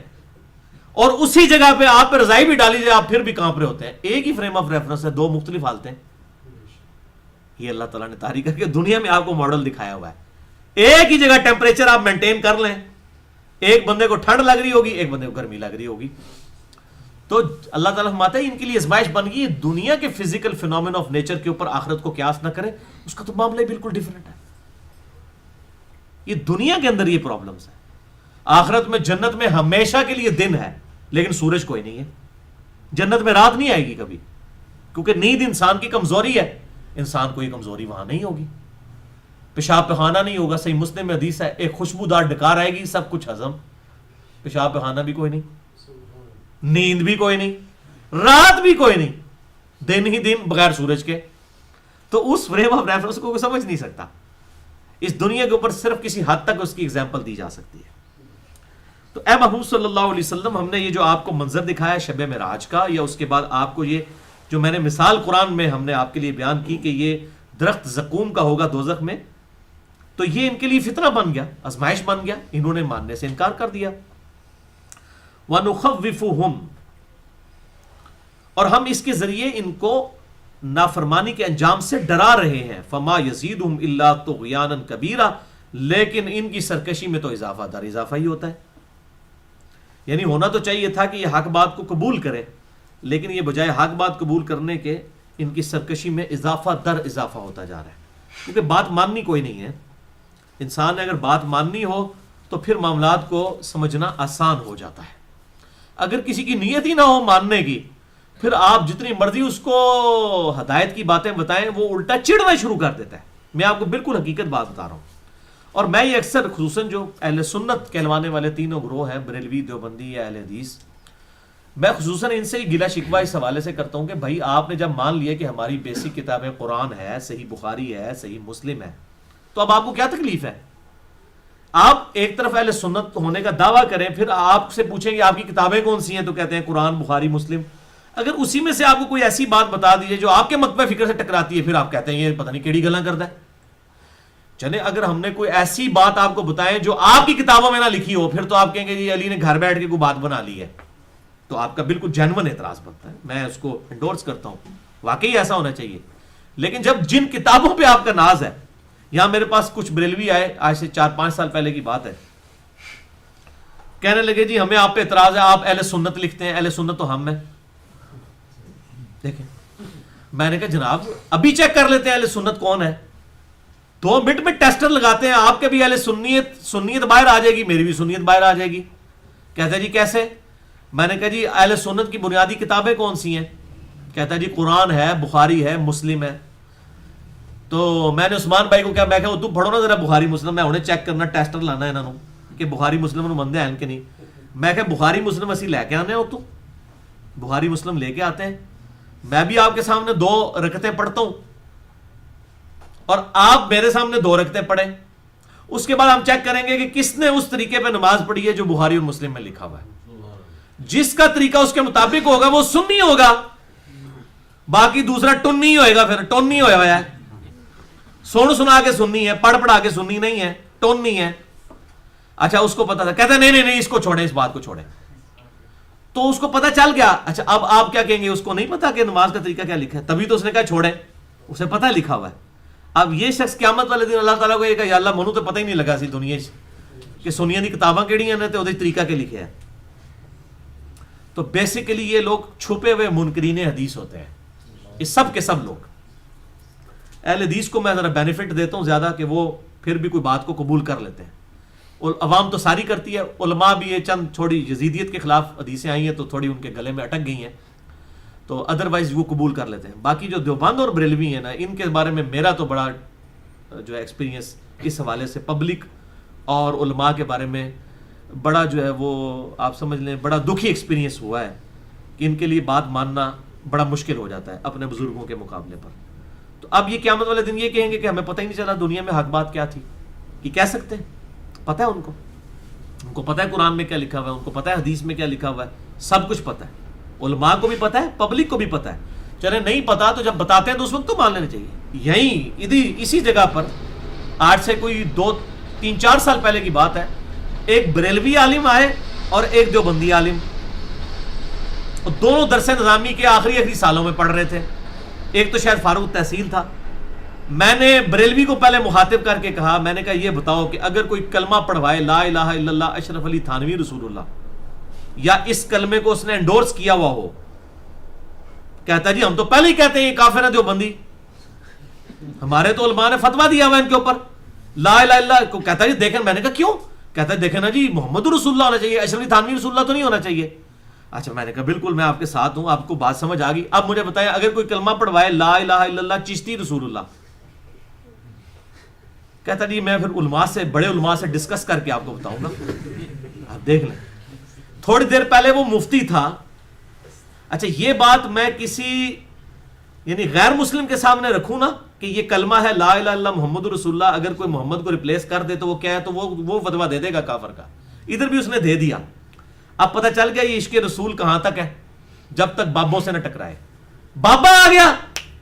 اور اسی جگہ پہ آپ پہ رضائی بھی ڈالی جائے آپ پھر بھی کانپ رہے ہوتے ہیں۔ ایک ہی فریم آف ریفرنس ہے، دو مختلف حالتیں۔ یہ اللہ تعالیٰ نے تاریخ کر کے دنیا میں آپ کو ماڈل دکھایا ہوا ہے، ایک ہی جگہ ٹیمپریچر آپ مینٹین کر لیں، ایک بندے کو ٹھنڈ لگ رہی ہوگی، ایک بندے کو گرمی لگ رہی ہوگی۔ تو اللہ تعالیٰ فرماتا ہے ان کے لیے آزمائش بن گئی، دنیا کے فزیکل فینومین آف نیچر کے اوپر آخرت کو قیاس نہ کرے، اس کا تو معاملہ بالکل ڈیفرنٹ ہے۔ یہ دنیا کے اندر یہ پرابلمز ہے، آخرت میں جنت میں ہمیشہ کے لیے دن ہے لیکن سورج کوئی نہیں ہے، جنت میں رات نہیں آئے گی کبھی، کیونکہ نیند انسان کی کمزوری ہے، انسان کو یہ کمزوری وہاں نہیں ہوگی، پیشاب پخانہ نہیں ہوگا۔ صحیح مسلم میں حدیث ہے، ایک خوشبودار ڈکار آئے گی، سب کچھ ہضم، پیشاب پخانہ بھی کوئی نہیں، نیند بھی کوئی نہیں، رات بھی کوئی نہیں، دن ہی دن بغیر سورج کے۔ تو اس فریم آف ریفرنس کو کوئی سمجھ نہیں سکتا۔ اس دنیا کے اوپر صرف کسی حد تک اس کی اگزامپل دی جا سکتی ہے۔ تو اے محبوب صلی اللہ علیہ وسلم، ہم نے یہ جو آپ کو منظر دکھایا شب معراج کا، یا اس کے بعد آپ کو یہ جو میں نے مثال قرآن میں ہم نے آپ کے لیے بیان کی کہ یہ درخت زقوم کا ہوگا دوزخ میں، تو یہ ان کے لیے فتنہ بن گیا، آزمائش بن گیا، انہوں نے ماننے سے انکار کر دیا۔ وَنُخَوِّفُهُمْ، اور ہم اس کے ذریعے ان کو نافرمانی کے انجام سے ڈرا رہے ہیں۔ فَمَا يَزِيدُهُمْ إِلَّا طُغْيَانًا كَبِيرًا، لیکن ان کی سرکشی میں تو اضافہ در اضافہ ہی ہوتا ہے۔ یعنی ہونا تو چاہیے تھا کہ یہ حق بات کو قبول کرے، لیکن یہ بجائے حق بات قبول کرنے کے ان کی سرکشی میں اضافہ در اضافہ ہوتا جا رہا ہے، کیونکہ بات ماننی کوئی نہیں ہے۔ انسان نے اگر بات ماننی ہو تو پھر معاملات کو سمجھنا آسان ہو جاتا ہے۔ اگر کسی کی نیت ہی نہ ہو ماننے کی، پھر آپ جتنی مرضی اس کو ہدایت کی باتیں بتائیں، وہ الٹا چڑھنا شروع کر دیتا ہے۔ میں آپ کو بالکل حقیقت بات بتا رہا ہوں، اور میں یہ اکثر خصوصاً جو اہل سنت کہلوانے والے تینوں گروہ ہیں، بریلوی، دیوبندی یا اہل حدیث، میں خصوصاً ان سے گلہ شکوہ اس حوالے سے کرتا ہوں کہ بھائی آپ نے جب مان لیا کہ ہماری بیسک کتابیں قرآن ہے، صحیح بخاری ہے، صحیح مسلم ہے، تو اب آپ کو کیا تکلیف ہے؟ آپ ایک طرف اہل سنت ہونے کا دعویٰ کریں، پھر آپ سے پوچھیں کہ آپ کی کتابیں کون سی ہیں، تو کہتے ہیں قرآن، بخاری، مسلم۔ اگر اسی میں سے آپ کو کوئی ایسی بات بتا دیجیے جو آپ کے مکتبہ فکر سے ٹکراتی ہے، پھر آپ کہتے ہیں یہ پتہ نہیں کیڑی گلاں کرتا ہے۔ چلے اگر ہم نے کوئی ایسی بات آپ کو بتائیں جو آپ کی کتابوں میں نہ لکھی ہو، پھر تو آپ کہیں گے جی علی نے گھر بیٹھ کے کوئی بات بنا لی ہے، تو آپ کا بالکل جینون اعتراض بنتا ہے، میں اس کو انڈورس کرتا ہوں، واقعی ایسا ہونا چاہیے۔ لیکن جب جن کتابوں پہ آپ کا ناز ہے، یہاں میرے پاس کچھ بریلوی آئے، آج سے 4-5 سال پہلے کی بات ہے، کہنے لگے جی ہمیں آپ پہ اعتراض ہے، آپ اہل سنت لکھتے ہیں، اہل سنت تو ہم ہیں۔ دیکھیں، میں نے کہا جناب ابھی چیک کر لیتے ہیں اہل سنت کون ہے، 2 منٹ میں ٹیسٹر لگاتے ہیں، آپ کے بھی اہل سنیت باہر آ جائے گی، میری بھی سنیت باہر آ جائے گی۔ کہتا ہے جی کیسے؟ میں نے کہا جی اہل سنت کی بنیادی کتابیں کون سی ہیں؟ کہتا ہے جی قرآن ہے، بخاری ہے، مسلم ہے۔ تو میں نے عثمان بھائی کو کہا، میں کہا تو پڑھو نا ذرا بخاری مسلم، میں انہیں چیک کرنا، ٹیسٹر لانا ہے انہوں کہ بخاری مسلم بندے ہیں کہ نہیں۔ میں کہا بخاری مسلم اسی لے کے آنے ہو، تو بخاری مسلم لے کے آتے ہیں، میں بھی آپ کے سامنے 2 رکعتیں پڑھتا ہوں اور آپ میرے سامنے 2 رکعتیں پڑھیں، اس کے بعد ہم چیک کریں گے کہ کس نے اس طریقے پہ نماز پڑھی ہے جو بخاری اور مسلم میں لکھا ہوا ہے۔ جس کا طریقہ اس کے مطابق ہوگا وہ سنی ہوگا، باقی دوسرا ٹنی ہوئے گا، پھر ٹونی ہوا ہے، سن سنا کے سننی ہے، پڑھ پڑھا کے سننی نہیں ہے، ٹونی ہے۔ اچھا اس کو پتا تھا، کہتا ہے نہیں اس کو چھوڑیں، اس بات کو چھوڑیں۔ تو اس کو پتا چل گیا۔ اچھا اب آپ کیا کہیں گے؟ اس کو نہیں پتا کہ نماز کا طریقہ کیا لکھا ہے، تبھی تو اس نے کہا چھوڑیں، اسے پتا لکھا ہوا ہے۔ اب یہ شخص قیامت والے دن اللہ تعالیٰ کو یہ کہا یا اللہ منو تو پتہ ہی نہیں لگا سی دنیا کہ سنیا دی کتاباں کیڑیاں نے تے اودے طریقہ کے لکھے ہیں. تو بیسیکلی یہ لوگ چھپے ہوئے منکرین حدیث ہوتے ہیں, یہ سب کے سب لوگ. اہل حدیث کو میں ذرا بینیفٹ دیتا ہوں زیادہ کہ وہ پھر بھی کوئی بات کو قبول کر لیتے ہیں, اور عوام تو ساری کرتی ہے, علماء بھی یہ چند تھوڑی یزیدیت کے خلاف حدیثیں آئی ہیں تو تھوڑی ان کے گلے میں اٹک گئی ہیں, تو ادروائز وہ قبول کر لیتے ہیں. باقی جو دیوبند اور بریلوی ہیں نا, ان کے بارے میں میرا تو بڑا جو ہے ایکسپیرینس اس حوالے سے پبلک اور علماء کے بارے میں بڑا جو ہے وہ آپ سمجھ لیں بڑا دکھی ایکسپیرینس ہوا ہے کہ ان کے لیے بات ماننا بڑا مشکل ہو جاتا ہے اپنے بزرگوں کے مقابلے پر. تو اب یہ قیامت والے دن یہ کہیں گے کہ ہمیں پتہ ہی نہیں چلا دنیا میں حق بات کیا تھی. یہ کہہ سکتے ہیں, پتہ ہے ان کو پتہ ہے قرآن میں کیا لکھا ہوا ہے, ان کو پتہ ہے حدیث میں کیا لکھا ہوا ہے, سب کچھ پتہ ہے. علماء کو بھی پتہ ہے, پبلک کو بھی پتہ ہے. چلے نہیں پتا تو جب بتاتے ہیں تو اس وقت تو مان لینا چاہیے. یہیں اسی جگہ پر آج سے کوئی 2-3-4 سال پہلے کی بات ہے, ایک بریلوی عالم آئے اور ایک دیوبندی عالم, دونوں درس نظامی کے آخری سالوں میں پڑھ رہے تھے. ایک تو شاید فاروق تحصیل تھا. میں نے بریلوی کو پہلے مخاطب کر کے کہا, میں نے کہا یہ بتاؤ کہ اگر کوئی کلمہ پڑھوائے لا الہ الا اللہ اشرف علی تھانوی رسول اللہ, یا اس کلمے کو اس نے انڈورس کیا ہوا ہو, کہتا جی ہم تو پہلے ہی کہتے ہیں یہ کافر ہے دیوبندی, ہمارے تو علماء نے فتویٰ دیا ہوا ان کے اوپر لا الہ الا اللہ کو. کہتا جی دیکھیں, میں نے کہا کیوں, کہتا ہے دیکھیں نا جی محمد رسول اللہ ہونا چاہیے, اشرف علی تھانوی رسول اللہ تو نہیں ہونا چاہیے. اچھا میں نے کہا بالکل میں آپ کے ساتھ ہوں, آپ کو بات سمجھ آ گئی. اب مجھے بتائیں اگر کوئی کلمہ پڑھوائے لا الہ الا اللہ چشتی رسول اللہ, کہتا جی میں پھر علماء سے بڑے علماء سے ڈسکس کر کے آپ کو بتاؤں گا. آپ دیکھ لیں, تھوڑی دیر پہلے وہ مفتی تھا. اچھا یہ بات میں کسی یعنی غیر مسلم کے سامنے رکھوں نا کہ یہ کلمہ ہے لا الہ الا اللہ محمد رسول اللہ, اگر کوئی محمد کو ریپلیس کر دے تو وہ کیا ہے, تو وہ فتویٰ دے دے گا کافر کا. ادھر بھی اس نے دے دیا. اب پتہ چل گیا یہ عشق رسول کہاں تک ہے, جب تک بابوں سے نہ ٹکرائے. بابا آ گیا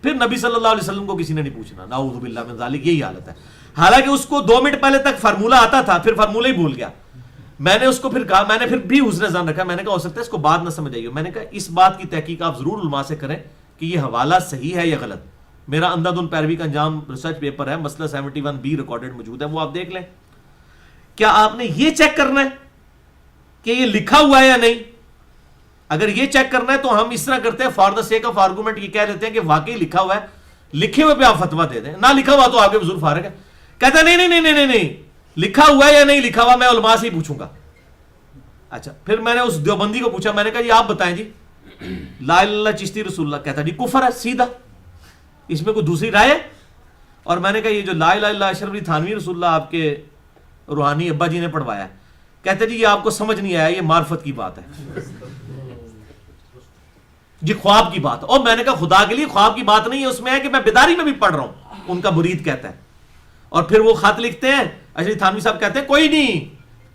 پھر نبی صلی اللہ علیہ وسلم کو کسی نے نہیں پوچھنا, نعوذ باللہ من ذالک, یہی حالت ہے. حالانکہ اس کو 2 منٹ پہلے تک فارمولہ آتا تھا, پھر فارمولہ ہی بھول گیا. میں نے اس کو پھر کہا, میں نے پھر بھی حسن ظن رکھا, میں نے کہا ہو سکتا ہے اس کو بات نہ سمجھ آئی ہو. میں نے کہا اس بات کی تحقیق آپ ضرور علماء سے کریں کہ یہ حوالہ صحیح ہے یا غلط. میرا اندھادھند پیروی کا انجام ریسرچ پیپر ہے, مسئلہ 71B ریکارڈڈ موجود ہے, وہ آپ دیکھ لیں. کیا آپ نے یہ چیک کرنا ہے کہ یہ لکھا ہوا ہے یا نہیں؟ اگر یہ چیک کرنا ہے تو ہم اس طرح کرتے ہیں, for the sake of argument یہ کہہ دیتے ہیں کہ واقعی لکھا ہوا ہے, لکھے ہوئے پہ آپ فتویٰ دے دیں, نہ لکھا ہوا تو آپ کے بزرگ فارغ ہے. کہتا ہے نہیں نہیں نہیں نہیں نہیں, لکھا ہوا ہے یا نہیں لکھا ہوا میں علماء سے ہی پوچھوں گا. اچھا پھر میں نے اس دیوبندی کو پوچھا, میں نے کہا جی آپ بتائیں جی لا الہ الا اللہ چشتی رسول اللہ, کہتا جی کفر ہے سیدھا, اس میں کوئی دوسری رائے ہے؟ اور میں نے کہا یہ جو لا الہ الا اللہ اشرف علی تھانوی رسول اللہ آپ کے روحانی ابا جی نے پڑھوایا ہے, کہتے جی یہ آپ کو سمجھ نہیں آیا, یہ معرفت کی بات ہے جی, خواب کی بات. اور میں نے کہا خدا کے لیے خواب کی بات نہیں ہے, اس میں ہے کہ میں بیداری میں بھی پڑھ رہا ہوں, ان کا مرید کہتا ہے. اور پھر وہ خط لکھتے ہیں, اشرف علی تھانوی صاحب کہتے ہیں کوئی نہیں,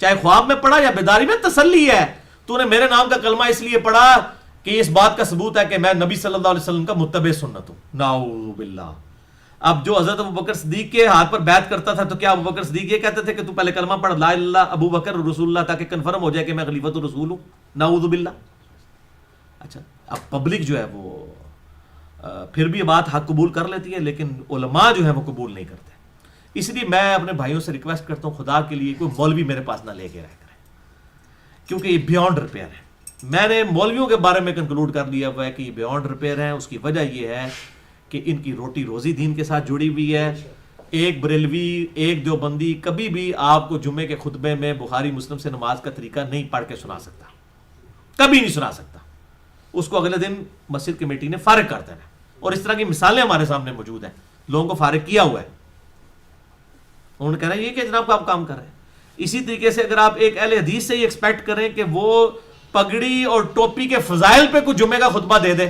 چاہے خواب میں پڑھا یا بیداری میں, تسلی ہے, تو نے میرے نام کا کلمہ اس لیے پڑھا کہ اس بات کا ثبوت ہے کہ میں نبی صلی اللہ علیہ وسلم کا متبع سنت ہوں. نعوذ باللہ. اب جو حضرت ابوبکر صدیق کے ہاتھ پر بیعت کرتا تھا, تو کیا ابوبکر صدیق یہ کہتے تھے کہ تو پہلے کلمہ پڑھ لا الہ الا اللہ ابو بکر رسول اللہ, تاکہ کنفرم ہو جائے کہ میں خلیفۃ الرسول ہوں؟ نعوذ باللہ. اچھا اب پبلک جو ہے وہ پھر بھی بات حق قبول کر لیتی ہے, لیکن علماء جو ہے وہ قبول نہیں کرتے. اس لیے میں اپنے بھائیوں سے ریکویسٹ کرتا ہوں, خدا کے لیے کوئی مولوی میرے پاس نہ لے کے رہ کرے, کیونکہ یہ بیونڈ ریپیئر ہے. میں نے مولویوں کے بارے میں کنکلوڈ کر لیا ہوا ہے کہ یہ بیونڈ ریپیئر ہے. اس کی وجہ یہ ہے کہ ان کی روٹی روزی دین کے ساتھ جڑی ہوئی ہے. ایک بریلوی ایک دیوبندی کبھی بھی آپ کو جمعے کے خطبے میں بخاری مسلم سے نماز کا طریقہ نہیں پڑھ کے سنا سکتا, کبھی نہیں سنا سکتا. اس کو اگلے دن مسجد کمیٹی نے فارغ کر دینا. اور اس طرح کی مثالیں ہمارے سامنے موجود ہیں, لوگوں کو فارغ کیا ہوا ہے. انہوں نے کہنا یہ کہ جناب آپ کام کر رہے ہیں. اسی طریقے سے اگر آپ ایک اہل حدیث سے یہ ایکسپیکٹ کریں کہ وہ پگڑی اور ٹوپی کے فضائل پہ کوئی جمعے کا خطبہ دے دے,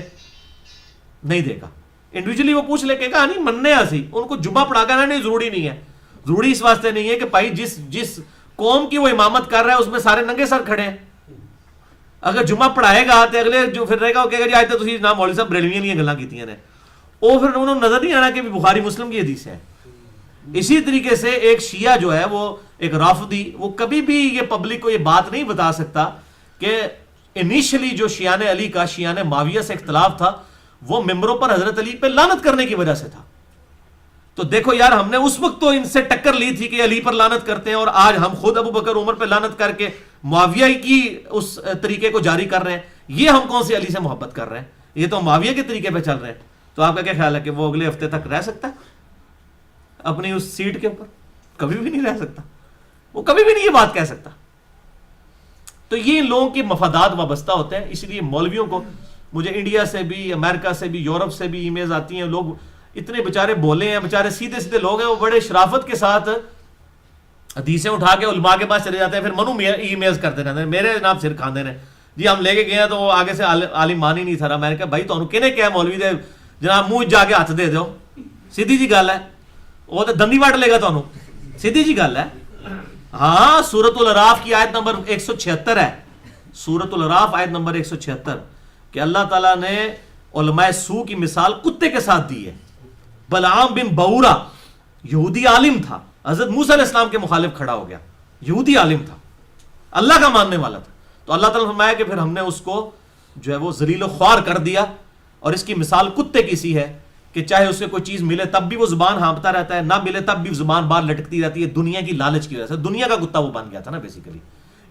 نہیں دے گا. انڈیویجولی وہ پوچھ لے کہ کہا نہیں مننے آسی, ان کو جمعہ پڑھا کر نہیں ضروری نہیں ہے. ضروری اس واسطے نہیں ہے کہ بھائی جس قوم کی وہ امامت کر رہا ہے اس میں سارے ننگے سر کھڑے ہیں. اگر جمعہ پڑھائے گا تو اگلے جو پھر رہے گا وہ کہے گا جی آج تو تسی جناب مولوی صاحب بریلویاں نہیں گلاں کیتیاں نے, وہ پھر انہوں نے نظر نہیں آنا کہ بخاری مسلم کی حدیث ہے. اسی طریقے سے ایک شیعہ جو ہے وہ ایک رافضی, وہ کبھی بھی یہ پبلک کو یہ بات نہیں بتا سکتا کہ انیشلی جو شیعان علی کا شیعان معاویہ سے اختلاف تھا وہ ممبروں پر حضرت علی پہ لعنت کرنے کی وجہ سے تھا. تو دیکھو یار ہم نے اس وقت تو ان سے ٹکر لی تھی کہ علی پر لعنت کرتے ہیں، اور آج ہم خود ابو بکر عمر پہ لعنت کر کے معاویہ کی اس طریقے کو جاری کر رہے ہیں. یہ ہم کون سی علی سے محبت کر رہے ہیں؟ یہ تو معاویہ کے طریقے پہ چل رہے ہیں. تو آپ کا کیا خیال ہے کہ وہ اگلے ہفتے تک رہ سکتا ہے اپنی اس سیٹ کے اوپر؟ کبھی بھی نہیں رہ سکتا، وہ کبھی بھی نہیں یہ بات کہہ سکتا. تو یہ ان لوگوں کے مفادات وابستہ ہوتے ہیں. اس لیے مولویوں کو، مجھے انڈیا سے بھی، امریکہ سے بھی، یورپ سے بھی ای میلز آتی ہیں، لوگ اتنے بیچارے بولے ہیں، بیچارے سیدھے سیدھے لوگ ہیں، وہ بڑے شرافت کے ساتھ حدیثیں اٹھا کے علماء کے پاس چلے جاتے ہیں، پھر منو ای میلز کرتے رہتے ہیں، میرے جناب سر کھاندے رہے جی ہم لے کے گئے ہیں تو وہ آگے سے عالم مان ہی نہیں تھا. میں نے کہا بھائی تو کہنے کیا مولوی دے جناب منہ جا کے ہاتھ دے دو، سیدھی جی گل ہے، وہ تو دندی وٹ لے گا تمہوں، سیدھی جی گل ہے. ہاں سورۃ الاعراف کی آیت نمبر 176 ہے، سورۃ الاعراف آیت نمبر 176 کہ اللہ تعالیٰ نے علماء سو کی مثال کتے کے ساتھ دی ہے. بلعام بن بورا یہودی عالم تھا، حضرت موسیٰ علیہ السلام کے مخالف کھڑا ہو گیا، یہودی عالم تھا، اللہ کا ماننے والا تھا. تو اللہ تعالیٰ نے فرمایا کہ پھر ہم نے اس کو جو ہے وہ ذلیل و خوار کر دیا، اور اس کی مثال کتے کی سی ہے کہ چاہے اسے کوئی چیز ملے تب بھی وہ زبان ہانپتا رہتا ہے، نہ ملے تب بھی زبان باہر لٹکتی رہتی ہے، دنیا کی لالچ کی وجہ سے. دنیا کا کتا وہ بن گیا تھا نا بیسیکلی.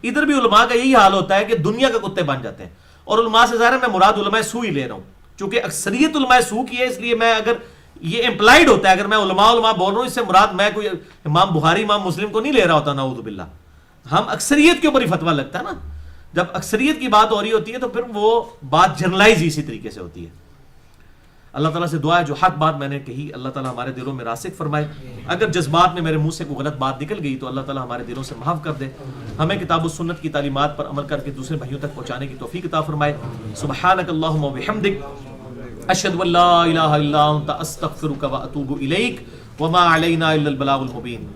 ادھر بھی علماء کا یہی حال ہوتا ہے کہ دنیا کے کتے بن جاتے ہیں. اور علماء سے ظاہر ہے میں مراد علماء سو ہی لے رہا ہوں، چونکہ اکثریت علماء سو کی ہے، اس لیے میں اگر یہ امپلائڈ ہوتا ہے، اگر میں علماء بول رہا ہوں، اس سے مراد میں کوئی امام بخاری امام مسلم کو نہیں لے رہا ہوتا، نعوذ باللہ. ہم اکثریت کے اوپر ہی فتویٰ لگتا ہے نا. جب اکثریت کی بات ہو رہی ہوتی ہے تو پھر وہ بات جنرلائز اسی طریقے سے ہوتی ہے. اللہ تعالیٰ سے دعا ہے جو حق بات میں نے کہی اللہ تعالیٰ ہمارے دلوں میں راسخ فرمائے. اگر جذبات میں میرے منہ سے کوئی غلط بات نکل گئی تو اللہ تعالیٰ ہمارے دلوں سے معاف کر دے. ہمیں کتاب و سنت کی تعلیمات پر عمل کر کے دوسرے بھائیوں تک پہنچانے کی توفیق عطا فرمائے. سبحانک اللہم و بحمدک، اشہد ان لا الہ الا انت، استغفرک و اتوب الیک، وما علینا الا البلاغ المبین.